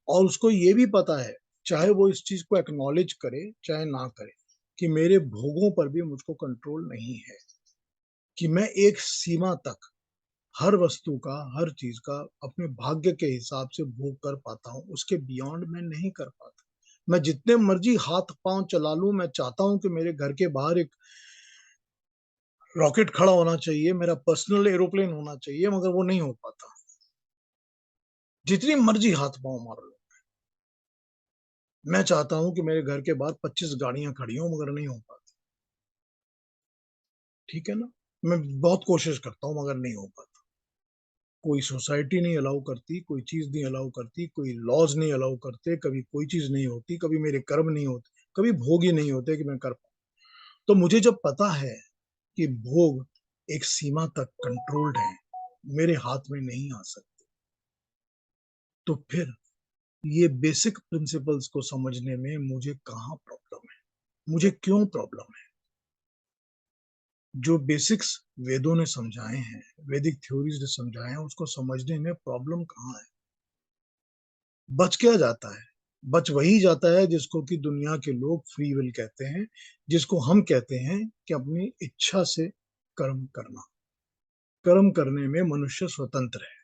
और उसको ये भी पता है, चाहे वो इस चीज को एक्नॉलेज करे चाहे ना करे, कि मेरे भोगों पर भी मुझको कंट्रोल नहीं है, कि मैं एक सीमा तक हर वस्तु का, हर चीज का अपने भाग्य के हिसाब से भोग कर पाता हूँ, उसके बियॉन्ड मैं नहीं कर पाता। मैं जितने मर्जी हाथ पांव चला लूं, मैं चाहता हूं कि मेरे घर के बाहर एक रॉकेट खड़ा होना चाहिए, मेरा पर्सनल एरोप्लेन होना चाहिए, मगर वो नहीं हो पाता, जितनी मर्जी हाथ पांव मार लो। मैं चाहता हूं कि मेरे घर के बाहर 25 गाड़ियां खड़ी हों, मगर नहीं हो पाती। ठीक है ना, मैं बहुत कोशिश करता हूं मगर नहीं हो पाता। कोई सोसाइटी नहीं अलाउ करती, कोई चीज नहीं अलाउ करती, कोई लॉज नहीं अलाउ करते, कभी कोई चीज नहीं होती, कभी मेरे कर्म नहीं होते, कभी भोग ही नहीं होते कि मैं कर पाऊँ। तो मुझे जब पता है कि भोग एक सीमा तक कंट्रोल्ड है, मेरे हाथ में नहीं आ सकते, तो फिर ये बेसिक प्रिंसिपल्स को समझने में मुझे कहाँ प्रॉब्लम है, मुझे क्यों प्रॉब्लम है? जो बेसिक्स वेदों ने समझाए हैं, वैदिक थ्योरीज ने समझाए हैं, उसको समझने में प्रॉब्लम कहाँ है? बच क्या जाता है? बच वही जाता है जिसको कि दुनिया के लोग फ्री विल कहते हैं, जिसको हम कहते हैं कि अपनी इच्छा से कर्म करना। कर्म करने में मनुष्य स्वतंत्र है,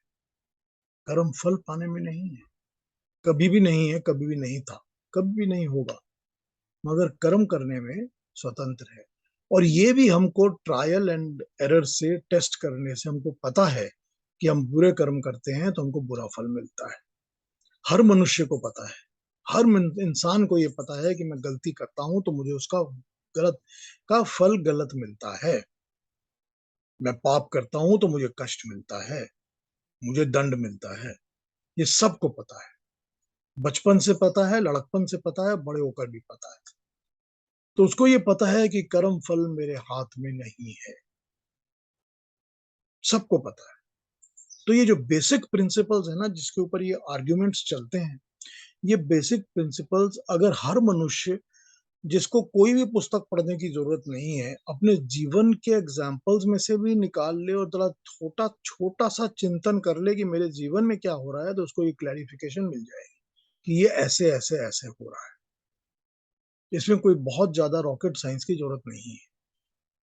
कर्म फल पाने में नहीं है। कभी भी नहीं है, कभी भी नहीं था, कभी भी नहीं होगा, मगर कर्म करने में स्वतंत्र है। और ये भी हमको ट्रायल एंड एरर से, टेस्ट करने से हमको पता है कि हम बुरे कर्म करते हैं तो हमको बुरा फल मिलता है। हर मनुष्य को पता है, हर इंसान को ये पता है कि मैं गलती करता हूं तो मुझे उसका गलत का फल गलत मिलता है। मैं पाप करता हूं तो मुझे कष्ट मिलता है, मुझे दंड मिलता है। ये सबको पता है, बचपन से पता है, लड़कपन से पता है, बड़े होकर भी पता है। तो उसको ये पता है कि कर्म फल मेरे हाथ में नहीं है, सबको पता है। तो ये जो बेसिक प्रिंसिपल्स है ना, जिसके ऊपर ये आर्ग्यूमेंट्स चलते हैं, ये बेसिक प्रिंसिपल्स अगर हर मनुष्य, जिसको कोई भी पुस्तक पढ़ने की जरूरत नहीं है, अपने जीवन के एग्जाम्पल्स में से भी निकाल ले और थोड़ा छोटा छोटा सा चिंतन कर ले कि मेरे जीवन में क्या हो रहा है, तो उसको ये क्लैरिफिकेशन मिल जाएगी कि ये ऐसे ऐसे ऐसे हो रहा है। इसमें कोई बहुत ज्यादा रॉकेट साइंस की जरूरत नहीं है।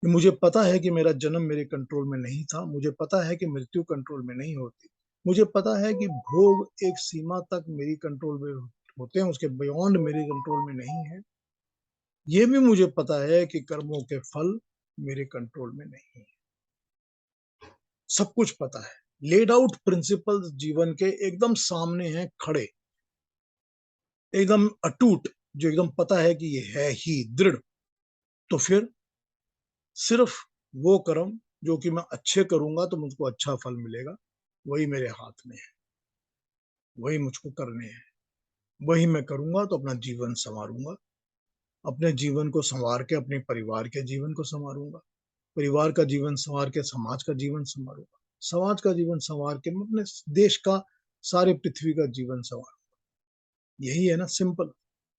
मुझे पता है कि मेरा जन्म मेरे कंट्रोल में नहीं था, मुझे पता है कि मृत्यु कंट्रोल में नहीं होती, मुझे पता है कि भोग एक सीमा तक मेरी कंट्रोल में होते हैं, उसके बियॉन्ड मेरे कंट्रोल में नहीं है। ये भी मुझे पता है कि कर्मों के फल मेरे कंट्रोल में नहीं है। सब कुछ पता है, लेड आउट प्रिंसिपल्स जीवन के एकदम सामने हैं खड़े, एकदम अटूट, जो एकदम पता है कि ये है ही दृढ़। तो फिर सिर्फ वो कर्म जो कि मैं अच्छे करूंगा तो मुझको अच्छा फल मिलेगा, वही मेरे हाथ में है, वही मुझको करने हैं, वही मैं करूंगा तो अपना जीवन संवारूंगा। अपने जीवन को संवार के अपने परिवार के जीवन को संवारूंगा, परिवार का जीवन संवार के समाज का जीवन संवारूंगा, समाज का जीवन संवार के मैं अपने देश का, सारे पृथ्वी का जीवन संवारूंगा। यही है ना सिंपल,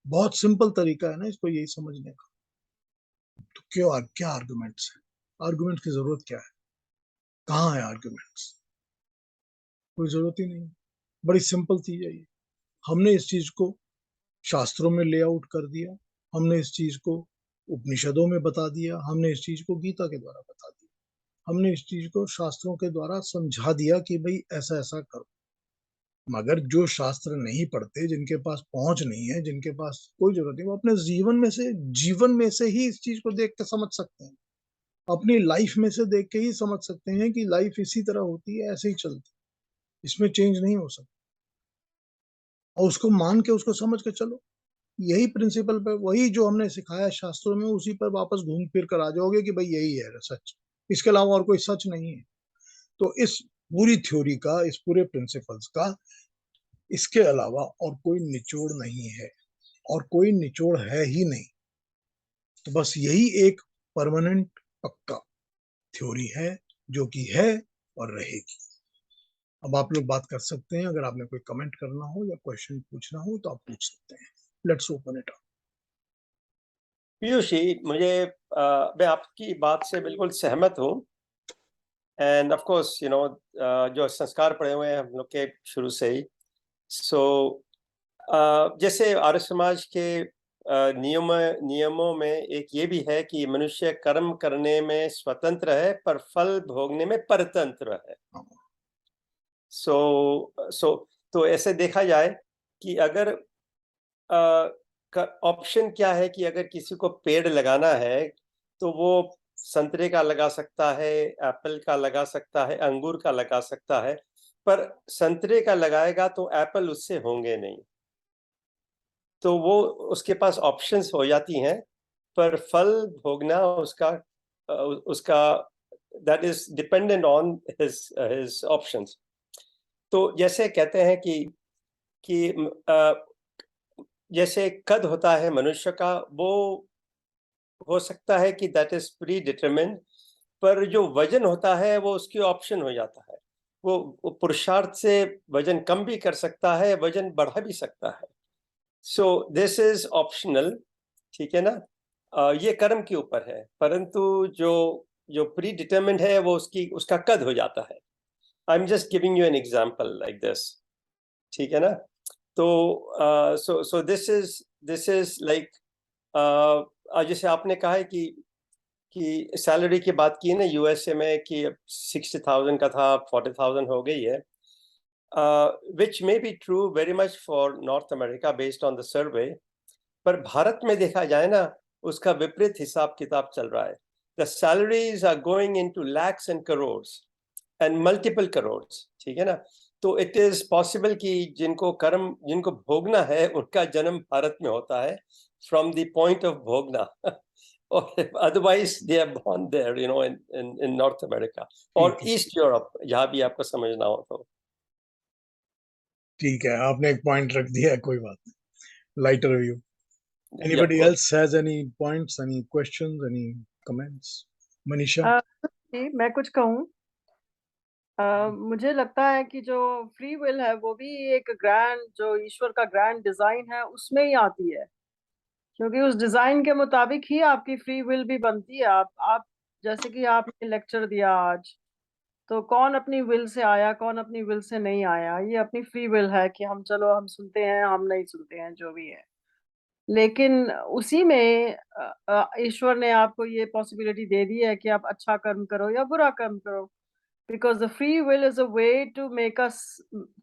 बहुत सिंपल तरीका है ना इसको यही समझने का। तो क्यों क्या आर्गुमेंट्स है, आर्गुमेंट की जरूरत क्या है, कहाँ है आर्गुमेंट्स, कोई जरूरत ही नहीं। बड़ी सिंपल चीज है ये। हमने इस चीज को शास्त्रों में लेआउट कर दिया, हमने इस चीज को उपनिषदों में बता दिया, हमने इस चीज को गीता के द्वारा बता दिया, हमने इस चीज को शास्त्रों के द्वारा समझा दिया कि भाई ऐसा ऐसा करो। मगर जो शास्त्र नहीं पढ़ते, जिनके पास पहुंच नहीं है, जिनके पास कोई जरूरत नहीं, वो अपने जीवन में से ही इस चीज को देख के समझ सकते हैं, अपनी लाइफ में से देख के ही समझ सकते हैं कि लाइफ इसी तरह होती है, ऐसे ही चलती है, इसमें चेंज नहीं हो सकता। और उसको मान के उसको समझ के चलो, यही प्रिंसिपल पे, वही जो हमने सिखाया शास्त्रों में, उसी पर वापस घूम फिर कर आ जाओगे कि भाई यही है सच, इसके अलावा और कोई सच नहीं है। तो इस पूरी थ्योरी का, इस पूरे प्रिंसिपल्स का, इसके अलावा और कोई निचोड़ नहीं है, और कोई निचोड़ है ही नहीं। तो बस यही एक परमानेंट पक्का थ्योरी है, जो कि है और रहेगी। अब आप लोग बात कर सकते हैं, अगर आपने कोई कमेंट करना हो या क्वेश्चन पूछना हो तो आप पूछ सकते हैं। Let's open it up. Piyush ji, मैं आपकी बात से बिल्कुल सहमत हूँ। एंड ऑफ कोर्स जो संस्कार पड़े हुए हैं हम लोग के शुरू से ही। सो जैसे आर्य समाज के नियमों में एक ये भी है कि मनुष्य कर्म करने में स्वतंत्र है पर फल भोगने में परतंत्र है। सो तो ऐसे देखा जाए कि अगर ऑप्शन क्या है कि अगर किसी को पेड़ लगाना है तो वो संतरे का लगा सकता है, एप्पल का लगा सकता है, अंगूर का लगा सकता है, पर संतरे का लगाएगा तो एप्पल उससे होंगे नहीं। तो वो उसके पास ऑप्शंस हो जाती हैं, पर फल भोगना उसका that is dependent on his options. तो जैसे कहते हैं कि जैसे कद होता है मनुष्य का, वो हो सकता है कि दैट इज प्री डिटरमिन्ड, पर जो वजन होता है वो उसकी ऑप्शन हो जाता है। वो पुरुषार्थ से वजन कम भी कर सकता है, वजन बढ़ा भी सकता है। सो दिस इज ऑप्शनल, ठीक है ना। ये कर्म के ऊपर है, परंतु जो जो प्री डिटरमिन्ड है वो उसका कद हो जाता है। I am just giving you an example like this, ठीक है ना। तो सो दिस इज लाइक जैसे आपने कहा है कि सैलरी की बात की ना यूएसए में कि 60,000 का था, 40,000 हो गई है, which may be true very much for North America based on the survey. पर भारत में देखा जाए ना, उसका विपरीत हिसाब किताब चल रहा है। The salaries are going into lakhs and crores, and multiple crores, ठीक है ना। तो इट इज पॉसिबल कि जिनको भोगना है उनका जन्म भारत में होता है, फ्रॉम द पॉइंट ऑफ भोगना और otherwise they are born there, you know, in North America और ईस्ट यूरोप, जहां भी आपको समझना हो तो। ठीक है, आपने एक पॉइंट रख दिया है, कोई बात नहीं, लाइटर व्यू। या Anybody else has any points, any questions, any comments? Manisha? मैं कुछ कहूँ, मुझे लगता है कि जो फ्री विल है वो भी एक ग्रैंड, जो ईश्वर का ग्रैंड डिजाइन है उसमें ही आती है, क्योंकि उस डिजाइन के मुताबिक ही आपकी फ्री विल भी बनती है। आप जैसे कि आपने लेक्चर दिया आज, तो कौन अपनी विल से आया, कौन अपनी विल से नहीं आया, ये अपनी फ्री विल है कि हम, चलो हम सुनते हैं, हम नहीं सुनते हैं, जो भी है। लेकिन उसी में ईश्वर ने आपको ये पॉसिबिलिटी दे दी है कि आप अच्छा कर्म करो या बुरा कर्म करो, because the free will is a way to make us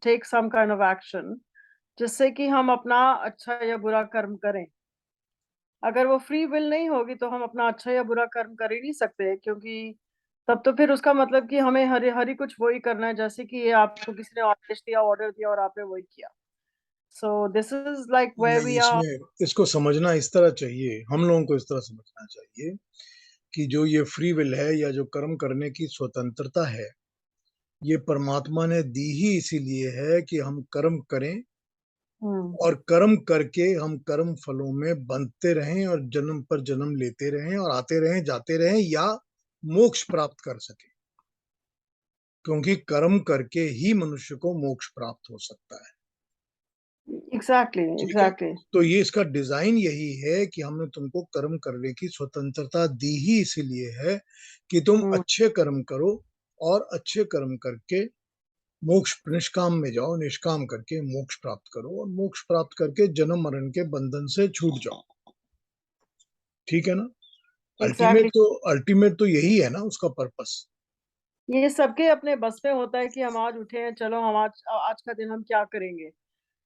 take some kind of action, जिससे कि हम अपना अच्छा या बुरा कर्म करें। अगर वो फ्री विल नहीं होगी तो हम अपना अच्छा या बुरा कर्म कर ही नहीं सकते, क्योंकि तब तो फिर उसका मतलब कि हमें हरी हरी कुछ वही करना है, जैसे कि ये आपको किसी ने आदेश दिया, ऑर्डर दिया और आपने वही किया। So this is like where नहीं, वी आर। इसमें इसको समझना इस तरह चाहिए, हम लोगों को इस तरह समझना चाहिए कि जो ये फ्री विल है या जो कर्म करने की स्वतंत्रता है, ये परमात्मा ने दी ही इसीलिए है कि हम कर्म करें और कर्म करके हम कर्म फलों में बंधते रहें और जन्म पर जन्म लेते रहें और आते रहें, जाते रहें, या मोक्ष प्राप्त कर सके, क्योंकि कर्म करके ही मनुष्य को मोक्ष प्राप्त हो सकता है। एग्जैक्टली ठीक है, एग्जैक्टली। तो ये इसका डिजाइन यही है कि हमने तुमको कर्म करने की स्वतंत्रता दी ही इसीलिए है कि तुम अच्छे कर्म करो और अच्छे कर्म करके मोक्ष, निष्काम में जाओ, निष्काम करके मोक्ष प्राप्त करो और मोक्ष प्राप्त करके जन्म मरण के बंधन से छूट जाओ। ठीक है ना? एग्जैक्टली। अल्टीमेट तो यही है ना उसका पर्पस। ये सबके अपने बस में होता है कि हम आज उठे हैं, चलो हम आज आज का दिन हम क्या करेंगे।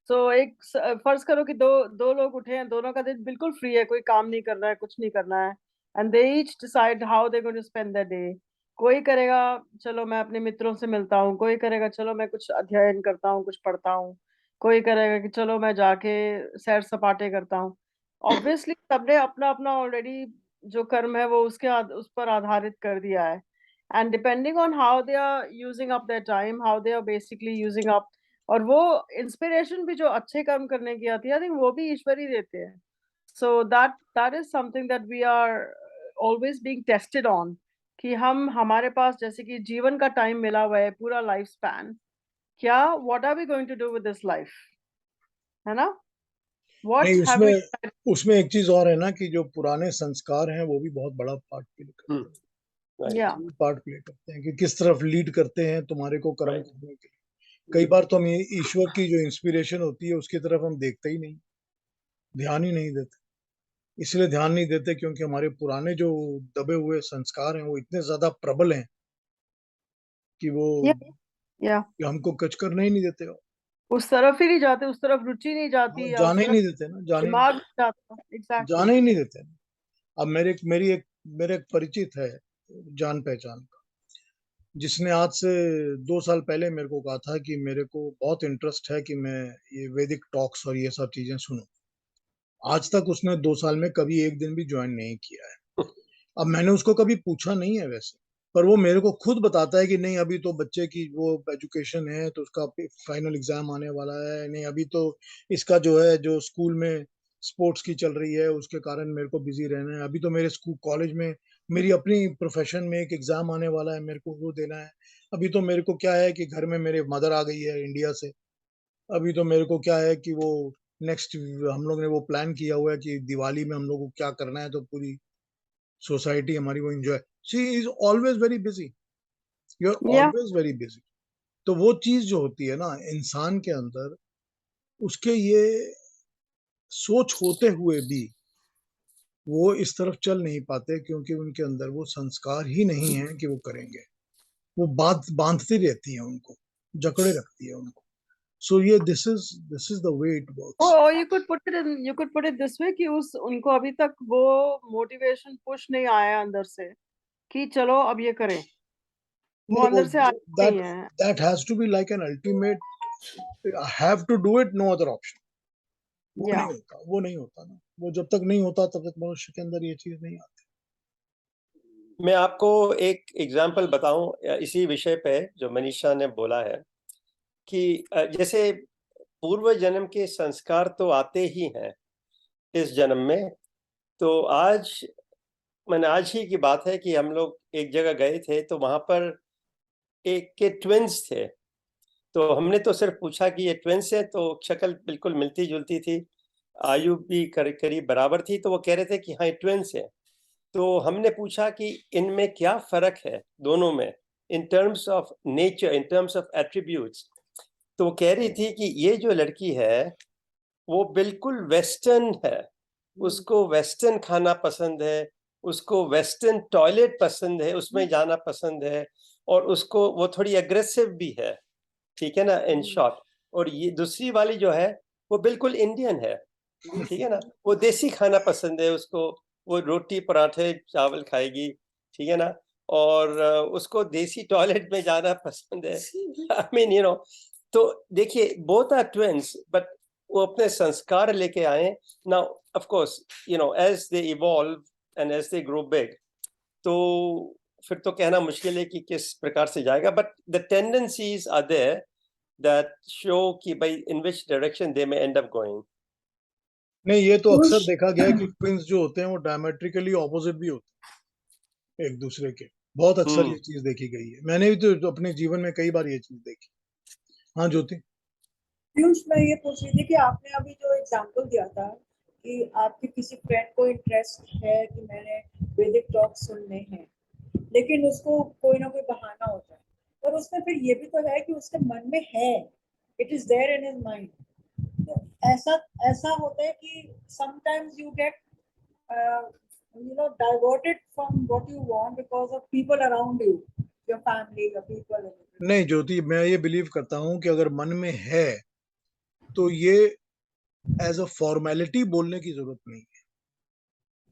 सो फर्ज करो कि दो दो लोग उठे हैं, दोनों का दिन बिल्कुल फ्री है, कोई काम नहीं करना है, कुछ नहीं करना है, and they each decide how they going to spend the day. कोई करेगा चलो मैं अपने मित्रों से मिलता हूँ, कोई करेगा चलो मैं कुछ अध्ययन करता हूँ, कुछ पढ़ता हूँ, कोई करेगा कि चलो मैं जाके सैर सपाटे करता हूँ। ऑब्वियसली सबने अपना अपना ऑलरेडी जो कर्म है वो उस पर आधारित कर दिया है, and depending on how they are using up their time, how they are basically using up. और वो इंस्पिरेशन भी जो अच्छे काम करने की आती है, आई थिंक वो भी ईश्वर ही देते हैं। So that is something that we are always being tested on, कि हम, हमारे पास जैसे कि जीवन का टाइम मिला हुआ है, पूरा लाइफ स्पैन, क्या what are we going to do with this life, है ना? व्हाट नहीं, हैव वी। उसमें एक चीज और है ना कि जो पुराने संस्कार हैं वो भी बहुत बड़ा पार्ट प्ले करते हैं। या पार्ट प्ले करते हैं कि किस तरफ लीड करते हैं तुम्हारे को कर्म Right. करने के लिए। कई बार तो हम ये ईश्वर की जो इंस्पिरेशन होती है उसकी तरफ हम देखते ही नहीं, ध्यान ही नहीं देते। इसलिए ध्यान नहीं देते क्योंकि हमारे पुराने जो दबे हुए संस्कार हैं वो इतने ज्यादा प्रबल हैं कि वो या या कि हमको कच करने ही नहीं देते हो। उस तरफ ही नहीं जाते, उस तरफ रुचि नहीं हाँ, जाती, या उस जाने ही तरफ नहीं देते ना, दिमाग नहीं जाता। एग्जैक्टली। जाने ही नहीं देते ना। अब मेरे एक परिचित है, जान पहचान का, जिसने आज से 2 साल पहले मेरे को कहा था कि मेरे को बहुत इंटरेस्ट है कि मैं ये वैदिक टॉक्स और ये सब चीजें सुनूं। आज तक उसने 2 साल में कभी एक दिन भी ज्वाइन नहीं किया है। अब मैंने उसको कभी पूछा नहीं है वैसे, पर वो मेरे को खुद बताता है कि नहीं अभी तो बच्चे की वो एजुकेशन है तो उसका फाइनल एग्जाम आने वाला है, नहीं अभी तो इसका जो है जो स्कूल में स्पोर्ट्स की चल रही है उसके कारण मेरे को बिजी रहना है, अभी तो मेरे स्कूल कॉलेज में मेरी अपनी प्रोफेशन में एक एग्जाम आने वाला है, मेरे को वो देना है। अभी तो मेरे को क्या है कि घर में मेरे मदर आ गई है इंडिया से, अभी तो मेरे को क्या है कि वो नेक्स्ट हम लोग ने वो प्लान किया हुआ है कि दिवाली में हम लोग को क्या करना है, तो पूरी सोसाइटी हमारी वो enjoy, she is always very busy, you are yeah always very busy. तो वो चीज जो होती है ना इंसान के अंदर, उसके ये सोच होते हुए भी वो इस तरफ चल नहीं पाते क्योंकि उनके अंदर वो संस्कार ही नहीं है कि वो करेंगे। वो बांधती रहती है उनको, जकड़े रखती है उनको। सो ये this is the way it works. और you could put it this way कि उस उनको अभी तक वो मोटिवेशन पुश नहीं आया अंदर से कि चलो अब ये करें, वो अंदर से आती that नहीं है। that has to be like an ultimate, have to do it, no other option. वो या नहीं होता, वो नहीं होता ना। वो जब तक नहीं होता तब तक मनुष्य के अंदर ये चीज नहीं आती। मैं आपको एक एग्जाम्पल बताऊं इसी विषय पे जो मनीषा ने बोला है कि जैसे पूर्व जन्म के संस्कार तो आते ही हैं इस जन्म में। तो आज ही की बात है कि हम लोग एक जगह गए थे, तो वहां पर एक के ट्विंस थे। तो हमने तो सिर्फ पूछा कि ये ट्विंस है, तो शक्ल बिल्कुल मिलती जुलती थी, आयु भी करीब बराबर थी। तो वो कह रहे थे कि हाँ ये ट्विंस है। तो हमने पूछा कि इनमें क्या फर्क है दोनों में, in terms of nature, in terms of attributes. तो वो कह रही थी कि ये जो लड़की है वो बिल्कुल वेस्टर्न है, उसको वेस्टर्न खाना पसंद है, उसको वेस्टर्न टॉयलेट पसंद है, उसमें जाना पसंद है, और उसको वो थोड़ी अग्रेसिव भी है, ठीक है ना, इन शॉर्ट। और ये दूसरी वाली जो है वो बिल्कुल इंडियन है, ठीक है ना, वो देसी खाना पसंद है उसको, वो रोटी पराठे चावल खाएगी, ठीक है ना, और उसको देसी टॉयलेट में जाना पसंद है। आई मीन यू नो, तो देखिए बोथ आर ट्विंस, बट वो अपने संस्कार लेके आए। Now of course you know as they evolve and as they grow big, तो फिर तो कहना मुश्किल है कि किस प्रकार से जाएगा, but the tendencies are there that show कि भाई in which direction they may end up going. नहीं, ये तो अक्सर देखा गया है कि ट्विंस जो होते हैं वो डायमेट्रिकली ऑपोजिट भी होते हैं एक दूसरे के। बहुत अक्सर ये चीज देखी गई है, मैंने भी तो अपने जीवन में कई बार ये चीज देखी। हाँ ज्योति। पीयूष, मैं ये पूछ रही थी कि आपने अभी जो एग्जांपल दिया था कि आपके किसी फ्रेंड को इंटरेस्ट है कि मैंने वैदिक टॉक सुनने हैं, लेकिन उसको कोई ना कोई बहाना होता है, और उसमें फिर ये भी तो है कि उसके मन में है, it is there in his mind. तो ऐसा ऐसा होता है कि sometimes you get diverted from what you want because of people around you, your family, your people. नहीं ज्योति, मैं ये बिलीव करता हूँ कि अगर मन में है तो ये एज अ फॉर्मेलिटी बोलने की जरूरत नहीं है।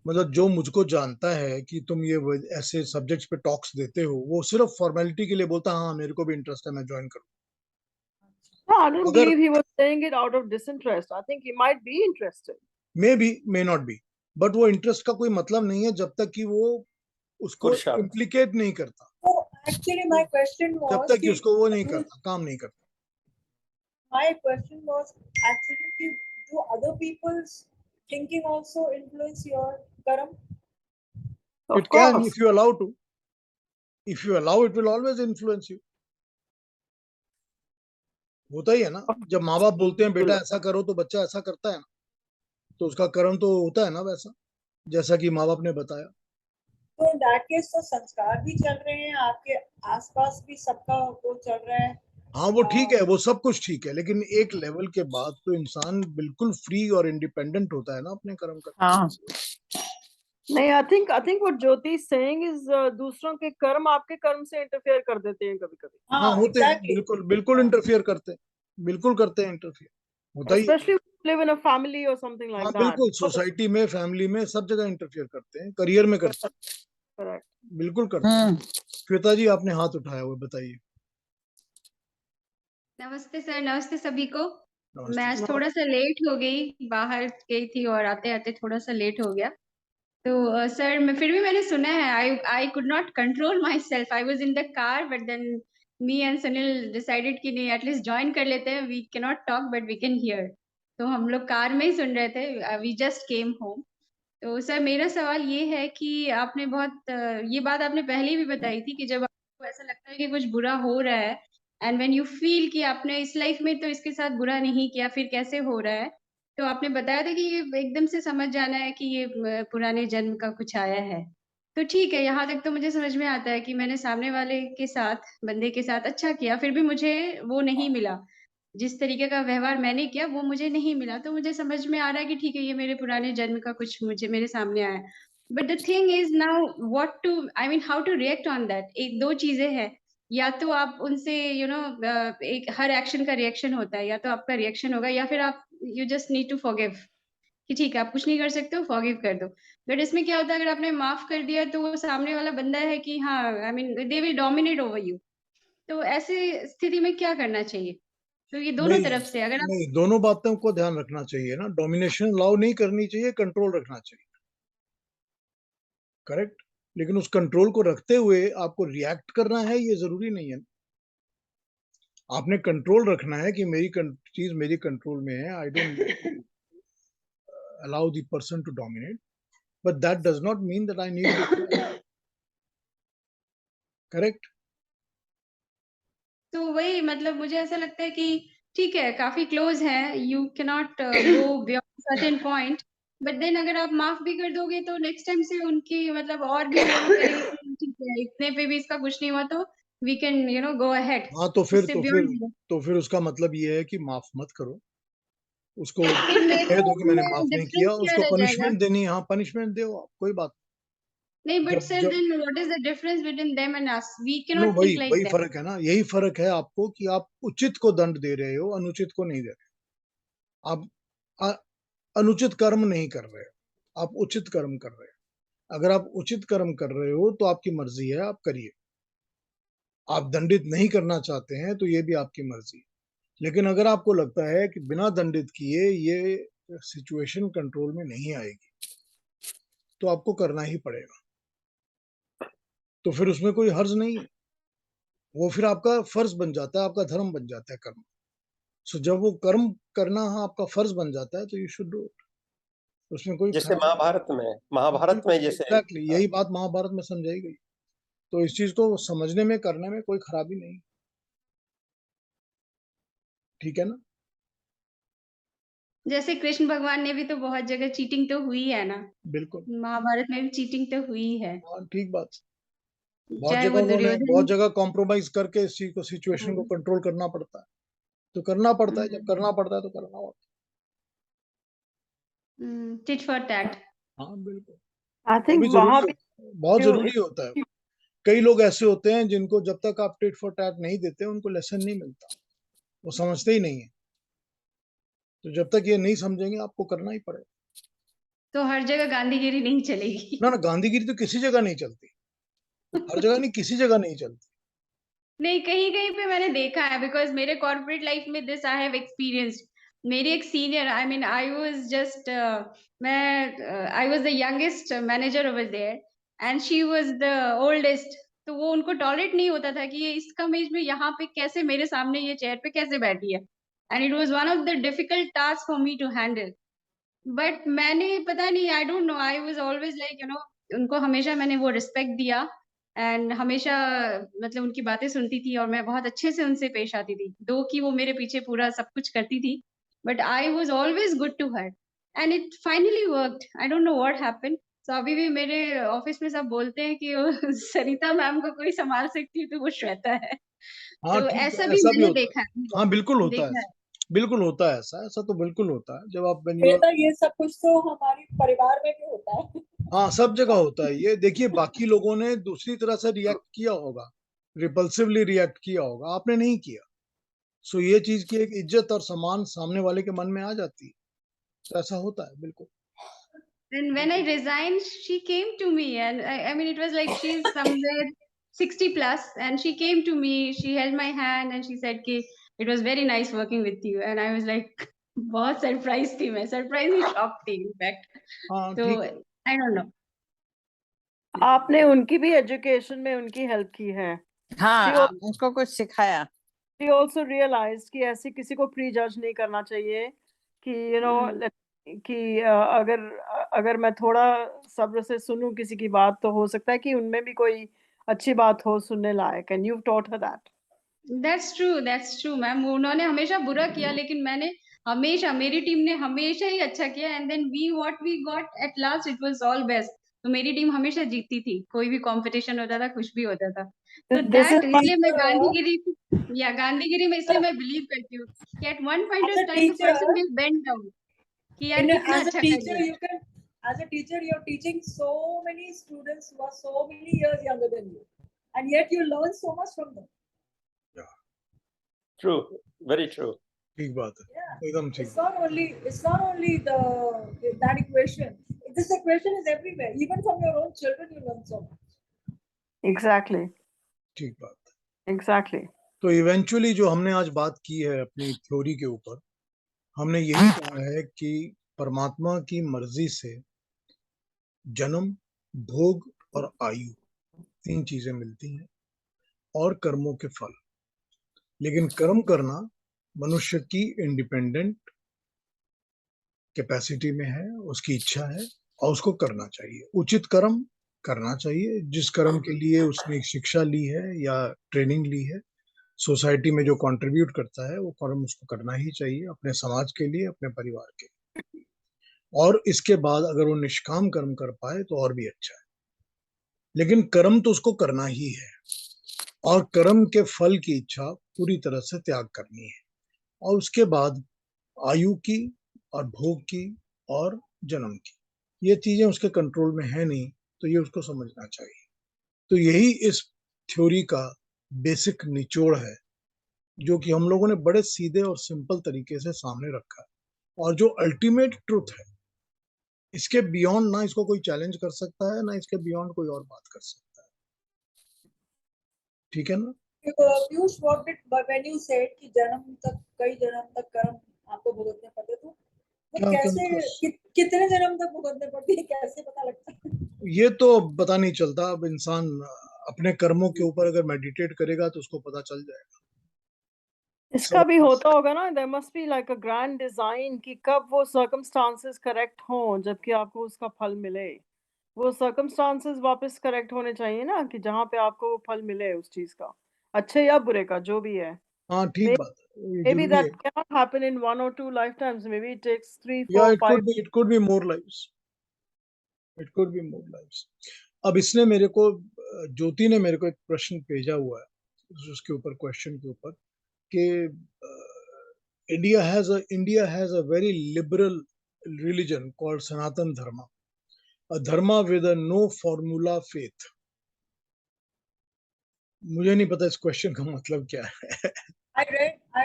मतलब जो मुझको जानता है कि तुम ये ऐसे सब्जेक्ट्स पे टॉक्स देते हो, वो सिर्फ फॉर्मेलिटी के लिए बोलता है, हाँ मेरे को भी इंटरेस्ट है, मैं ज्वाइन करूँ। No, I don't अगर believe he was saying it out of disinterest. I think he might be interested. May not be, but वो इंटरेस्ट का कोई मतलब नहीं है जब तक कि वो उसको पुरुषार्थ। इम्प्लीकेट नहीं करता, So actually my question जब was तक कि कि उसको वो नहीं करता, काम नहीं करता। my question was actually कि do other people's thinking also influence your karma? Of It can, course. if you allow to. If you allow, it will always influence you. होता ही है ना, जब माँ बाप बोलते हैं बेटा ऐसा करो तो बच्चा ऐसा करता है ना, तो उसका कर्म तो होता है ना वैसा, जैसा कि माँ बाप ने बताया। तो in that case तो संस्कार भी चल रहे हैं, आपके आसपास भी सबका वो चल रहा है। हाँ वो ठीक है, वो सब कुछ ठीक है, लेकिन एक लेवल के बाद तो इंसान बिल्कुल फ्री और इंडिपेंडेंट होता है ना अपने कर्म का। हाँ। नहीं, I think what Jyoti is saying is दूसरों के कर्म आपके कर्म से इंटरफेयर कर देते हैं कभी-कभी। हाँ होते हैं, exactly. बिल्कुल बिल्कुल इंटरफियर करते हैं, बिल्कुल करते हैं इंटरफियर, होता ही है। Especially if you live in a family or something like हाँ that. बिल्कुल, सोसाइटी में, फैमिली में, सब जगह इंटरफियर करते हैं, करियर में करते हैं, Correct. बिल्कुल करते हैं। श्वेता जी आपने हाथ उठाया हुआ, बताइए। नमस्ते सर, नमस्ते सभी को। नमस्ते। मैं आज थोड़ा सा लेट हो गई, बाहर गई थी और आते आते थोड़ा सा लेट हो गया। तो सर मैं फिर भी मैंने सुना है, I could not control my self, I was in the car, but then me and Sunil decided कि नहीं एटलीस्ट ज्वाइन कर लेते हैं, we can not talk but we can hear. तो हम लोग कार में ही सुन रहे थे, वी जस्ट केम होम। तो सर मेरा सवाल ये है कि आपने ये बात आपने पहले भी बताई थी कि जब आपको ऐसा लगता है कि कुछ बुरा हो रहा है, एंड व्हेन यू फील कि आपने इस लाइफ में तो इसके साथ बुरा नहीं किया, फिर कैसे हो रहा है, तो आपने बताया था कि ये एकदम से समझ जाना है कि ये पुराने जन्म का कुछ आया है। तो ठीक है, यहाँ तक तो मुझे समझ में आता है कि मैंने सामने वाले के साथ, बंदे के साथ अच्छा किया, फिर भी मुझे वो नहीं मिला, जिस तरीके का व्यवहार मैंने किया वो मुझे नहीं मिला। तो मुझे समझ में आ रहा है कि ठीक है, ये मेरे पुराने जन्म का कुछ मुझे मेरे सामने आया। But the thing is now what to, I mean how to react on that. एक दो चीजें हैं, या तो आप उनसे एक हर एक्शन का रिएक्शन होता है, या तो आपका रिएक्शन होगा, या फिर आप you just need to forgive कि ठीक है आप कुछ नहीं कर सकते हो, फॉरगिव कर दो। बट इसमें क्या होता है, अगर आपने माफ कर दिया तो वो सामने वाला बंदा है कि हाँ, I mean they will dominate over you, तो ऐसी स्थिति में क्या करना चाहिए? तो ये दोनों नहीं तरफ से अगर आप नहीं, दोनों बातों को ध्यान रखना चाहिए ना। डोमिनेशन अलाउ नहीं करनी चाहिए, कंट्रोल रखना चाहिए, करेक्ट। लेकिन उस कंट्रोल को रखते हुए आपको रिएक्ट करना है, ये जरूरी नहीं है। आपने कंट्रोल रखना है कि मेरी चीज मेरी कंट्रोल में है, I don't allow the person to dominate, but that does not mean that I need to correct. तो वही मतलब मुझे ऐसा लगता है कि ठीक है काफी क्लोज है, you can not go beyond certain point, but then अगर आप माफ भी कर दोगे तो नेक्स्ट टाइम से उनकी मतलब और भी वो लोग करेंगे कि ठीक है इतने पे भी इसका कुछ नहीं हुआ तो we can you know go ahead हाँ, उससे बियॉन्ड। तो फिर उसका मतलब ये है कि माफ मत करो उसको, फिर मेरे कह दो कि मैंने में माफ नहीं डिफरेंस किया, क्या उसको रह जाएगा? पनिशमेंट देनी है, हाँ पनिशमेंट दो आप, कोई बात नहीं बट जब सर जब then what is the difference between them and us? We can no, not वही थिंक लाइक वही दैट। फर्क है ना, यही फर्क है आपको कि आप उचित को दंड दे रहे हो, अनुचित को नहीं दे रहे। आप अनुचित कर्म नहीं कर रहे हो, आप उचित कर्म कर रहे हो। अगर आप उचित कर्म कर रहे हो तो आपकी मर्जी है, आप करिए। आप दंडित नहीं करना चाहते हैं तो ये भी आपकी मर्जी है। लेकिन अगर आपको लगता है कि बिना दंडित किए ये सिचुएशन कंट्रोल में नहीं आएगी तो आपको करना ही पड़ेगा, तो फिर उसमें कोई हर्ज नहीं है। वो फिर आपका फर्ज बन जाता है, आपका धर्म बन जाता है कर्म। सो जब वो कर्म करना आपका फर्ज बन जाता है तो यू शुड डू इट, उसमें कोई जैसे खराबी महाभारत में जैसे एग्जैक्टली यही बात महाभारत में समझाई गई। तो इस चीज को समझने में करने में कोई खराबी नहीं, ठीक है ना। जैसे कृष्ण भगवान ने भी तो बहुत जगह चीटिंग तो हुई है ना, बिल्कुल, महाभारत में भी चीटिंग तो हुई है, हाँ ठीक बात। बहुत चाहे जगह वो उन्होंने बहुत दुर्योधन। जगह कॉम्प्रोमाइज करके इस चीज को, सिचुएशन को कंट्रोल करना पड़ता है, तो करना पड़ता है, जब करना पड़ता है तो करना होता टिट फॉर टैट। है। हाँ बिल्कुल, आई वो थिंक भी वहां जरूरी भी है, बहुत जरूरी होता है। कई लोग ऐसे होते हैं जिनको जब तक आप टिट फॉर टैट नहीं देते उनको लेसन नहीं मिलता, वो समझते ही नहीं है। तो जब तक ये नहीं समझेंगे आपको करना ही पड़ेगा। तो हर जगह गांधीगिरी नहीं चलेगी। ना ना, गांधीगिरी तो किसी जगह नहीं चलती, हर जगह नहीं, किसी जगह नहीं चलती। नहीं कहीं कहीं पे मैंने देखा है, बिकॉज मेरे कॉर्पोरेट लाइफ में दिस आई हैव एक्सपीरियंस्ड। मेरी एक senior, I mean I was just मैं I was the youngest manager over there and she was the oldest. तो वो उनको टॉलरेट नहीं होता था कि ये इस कम एज में यहाँ पे कैसे मेरे सामने ये चेयर पे कैसे बैठी है, and it was one of the difficult task for me to handle. But मैंने पता नहीं, I don't know, I was always like you know, उनको हमेशा मैंने वो रिस्पेक्ट दिया एंड हमेशा मतलब उनकी बातें सुनती थी और मैं बहुत अच्छे से उनसे पेश आती थी, दो कि वो मेरे पीछे पूरा सब कुछ करती थी, but I was always good to her and it finally worked. I don't know what happened. तो अभी भी मेरे ऑफिस में सब बोलते हैं कि सरिता मैम को कोई संभाल सकती है तो वो श्वेता है। हाँ तो ठीक है, ऐसा भी ऐसा भी मैंने होता देखा है, है, हाँ बिल्कुल होता है देखा है। ऐसा, बिल्कुल होता है ऐसा, ऐसा तो बिल्कुल होता है। जब आप बेटा ये सब कुछ तो हमारे परिवार में भी होता है। हाँ सब जगह होता है ये। देखिए बाकी लोगों ने दूसरी तरह से रिएक्ट किया होगा, रिपल्सिवली रिएक्ट किया होगा, आपने नहीं किया। सो ये चीज की एक इज्जत और सम्मान सामने वाले के मन में आ जाती है, तो ऐसा होता है बिल्कुल। And when I resigned, she came to me, and I mean, it was like she's somewhere 60 plus, and she came to me, she held my hand, and she said, "Ki it was very nice working with you." And I was like, बहुत सरप्राइज थी मैं, सरप्राइज ही शॉक थी इनफैक्ट। हाँ तो ठीक है। आई डोंट नो। आपने उनकी भी एजुकेशन में उनकी हेल्प की है। हाँ, उनको कुछ सिखाया। She also realized कि ऐसे किसी को प्री जज नहीं करना चाहिए कि यू नो कि अगर मैं थोड़ा सब्र से सुनूं किसी की बात तो हो सकता है कि उनमें भी कोई अच्छी बात हो सुनने लायक, and you've taught her that. That's true ma'am. उन्होंने हमेशा बुरा किया लेकिन मैंने हमेशा, मेरी टीम ने हमेशा ही अच्छा किया, and then we what we got at last it was all best. तो मेरी टीम हमेशा जीतती थी, कोई भी कंपटीशन होता था, कुछ भी होता था। तो This is दैट इसलिए मैं गांधीगिरी में इसलिए मैं बिलीव करती हूँ कि at one point As of a time the teacher, person will bend down कि यार कितना as a अच्छा कर teacher, दिया। you can, as a teacher, you're teaching so many students who are so many years younger than you, and yet you learn so much from them. True, very true. ठीक बात है, Yeah. एकदम ठीक। It's not only that equation. This equation is everywhere. Even from your own children, you learn so much. exactly ठीक बात। exactly. तो इवेंचुअली जो हमने आज बात की है अपनी थ्योरी के ऊपर, हमने यही कहा है कि परमात्मा की मर्जी से जन्म, भोग और आयु 3 चीजें मिलती हैं और कर्मों के फल। लेकिन कर्म करना मनुष्य की इंडिपेंडेंट कैपेसिटी में है, उसकी इच्छा है और उसको करना चाहिए। उचित कर्म करना चाहिए, जिस कर्म के लिए उसने शिक्षा ली है या ट्रेनिंग ली है, सोसाइटी में जो कंट्रीब्यूट करता है वो कर्म उसको करना ही चाहिए, अपने समाज के लिए, अपने परिवार के लिए। और इसके बाद अगर वो निष्काम कर्म कर पाए तो और भी अच्छा है, लेकिन कर्म तो उसको करना ही है और कर्म के फल की इच्छा पूरी तरह से त्याग करनी है। और उसके बाद आयु की और भोग की और जन्म की, ये चीजें उसके कंट्रोल में है नहीं, तो ये उसको समझना चाहिए। तो यही इस थ्योरी का बेसिक निचोड़ है, जो कि हम लोगों ने बड़े सीधे और सिंपल तरीके से सामने रखा है, और जो अल्टीमेट ट्रुथ है। इसके बियॉन्ड ना इसको कोई चैलेंज कर सकता है, ना इसके बियॉन्ड कोई और बात कर सकता है। ठीक है ना? Piyush, what did when you said कि जन्म तक, कई जन्म तक कर्म आपको भुगतने पड़ते, तो वो कैसे, कितने जन्म तक भुगतने पड़ते हैं, कैसे पता लगता है? ये तो पता नहीं चलता। अब इंसान अपने कर्मों के ऊपर अगर मेडिटेट करेगा तो उसको पता चल जाएगा। इसका भी होता होगा ना, there must be like a grand design कि कब वो सर्कमस्टांसेस करेक्ट हों जबकि आपको उसका फल मिले। वो सर्कमस्टांसेस वापस करेक्ट होने चाहिए ना, कि जहाँ पे आपको वो फल मिले उस चीज का, अच्छे या बुरे का, जो भी है। हाँ, ठीक बात है, ये Maybe जरूरी है। that cannot happen in 1 or 2 lifetimes. Maybe it takes 3, या 4, 5. It could be more lives, it could be more lives. अब इसने मेरे को, ज्योति ने मेरे को एक प्रश्न भेजा हुआ है उसके ऊपर, क्वेश्चन के ऊपर, कि India has a very liberal religion called Sanatan Dharma, a dharma with a no formula faith. मुझे नहीं पता इस क्वेश्चन का मतलब क्या है। I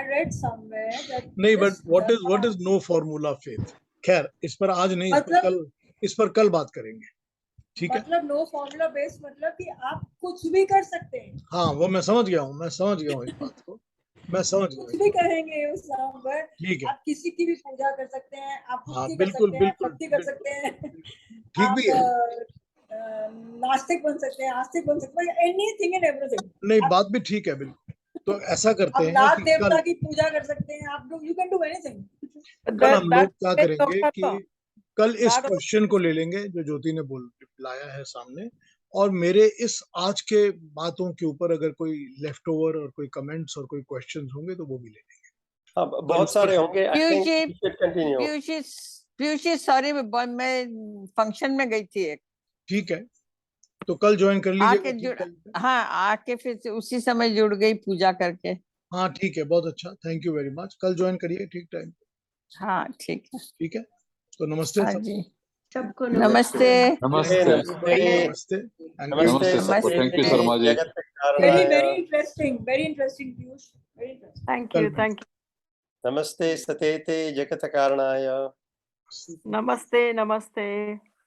read somewhere that नहीं, this but what is no formula faith? खैर, इस पर आज नहीं, इस पर कल बात करेंगे। ठीक है, मतलब नो फॉर्मूला बेस्ड, मतलब कि आप कुछ भी कर सकते हैं। हाँ, वो मैं समझ गया हूँ इस बात को, मैं समझ गया। कुछ भी करेंगे उस नाम पर, ठीक है, आप किसी की भी पूजा कर सकते हैं, आप हाँ, भक्ति कर बिल्कुल सकते हैं, बिल्कुल भक्ति कर बिल्कुल, सकते हैं, ठीक आप भी है। नास्तिक बन सकते हैं, आस्तिक बन सकते हैं, एनीथिंग एंड एवरीथिंग। नहीं, बात भी ठीक है, बिल्कुल। तो ऐसा करते आप हैं नाग कि देवता की पूजा कर सकते हैं, आप यू कैन डू एनीथिंग। कल हम लोग क्या That करेंगे कि कल इस That- क्वेश्चन को ले लेंगे जो ज्योति ने लाया है सामने, और मेरे इस आज के बातों के ऊपर अगर कोई लेफ्ट ओवर और कोई कमेंट्स और कोई क्वेश्चंस होंगे तो वो भी ले लेंगे। अब बहुत सारे होंगे। पीयूष जी सॉरी, मैं फंक्शन में गई थी एक। ठीक है, तो कल ज्वाइन कर लीजिएगा। हाँ, आके फिर से उसी समय जुड़ गई पूजा करके। हाँ, ठीक है, बहुत अच्छा, थैंक यू वेरी मच। कल ज्वाइन करिए ठीक टाइम। हाँ, ठीक है। ठीक है, तो नमस्ते हाँ सब। जी, सबको नमस्ते। नमस्ते नमस्ते, नमस्ते सबको, थैंक यू शर्मा जी। जगत वेरी कारणाय। Very interesting Piyush, very interesting. Thank you. नमस्ते सतेते जगत कारणाय। Namaste.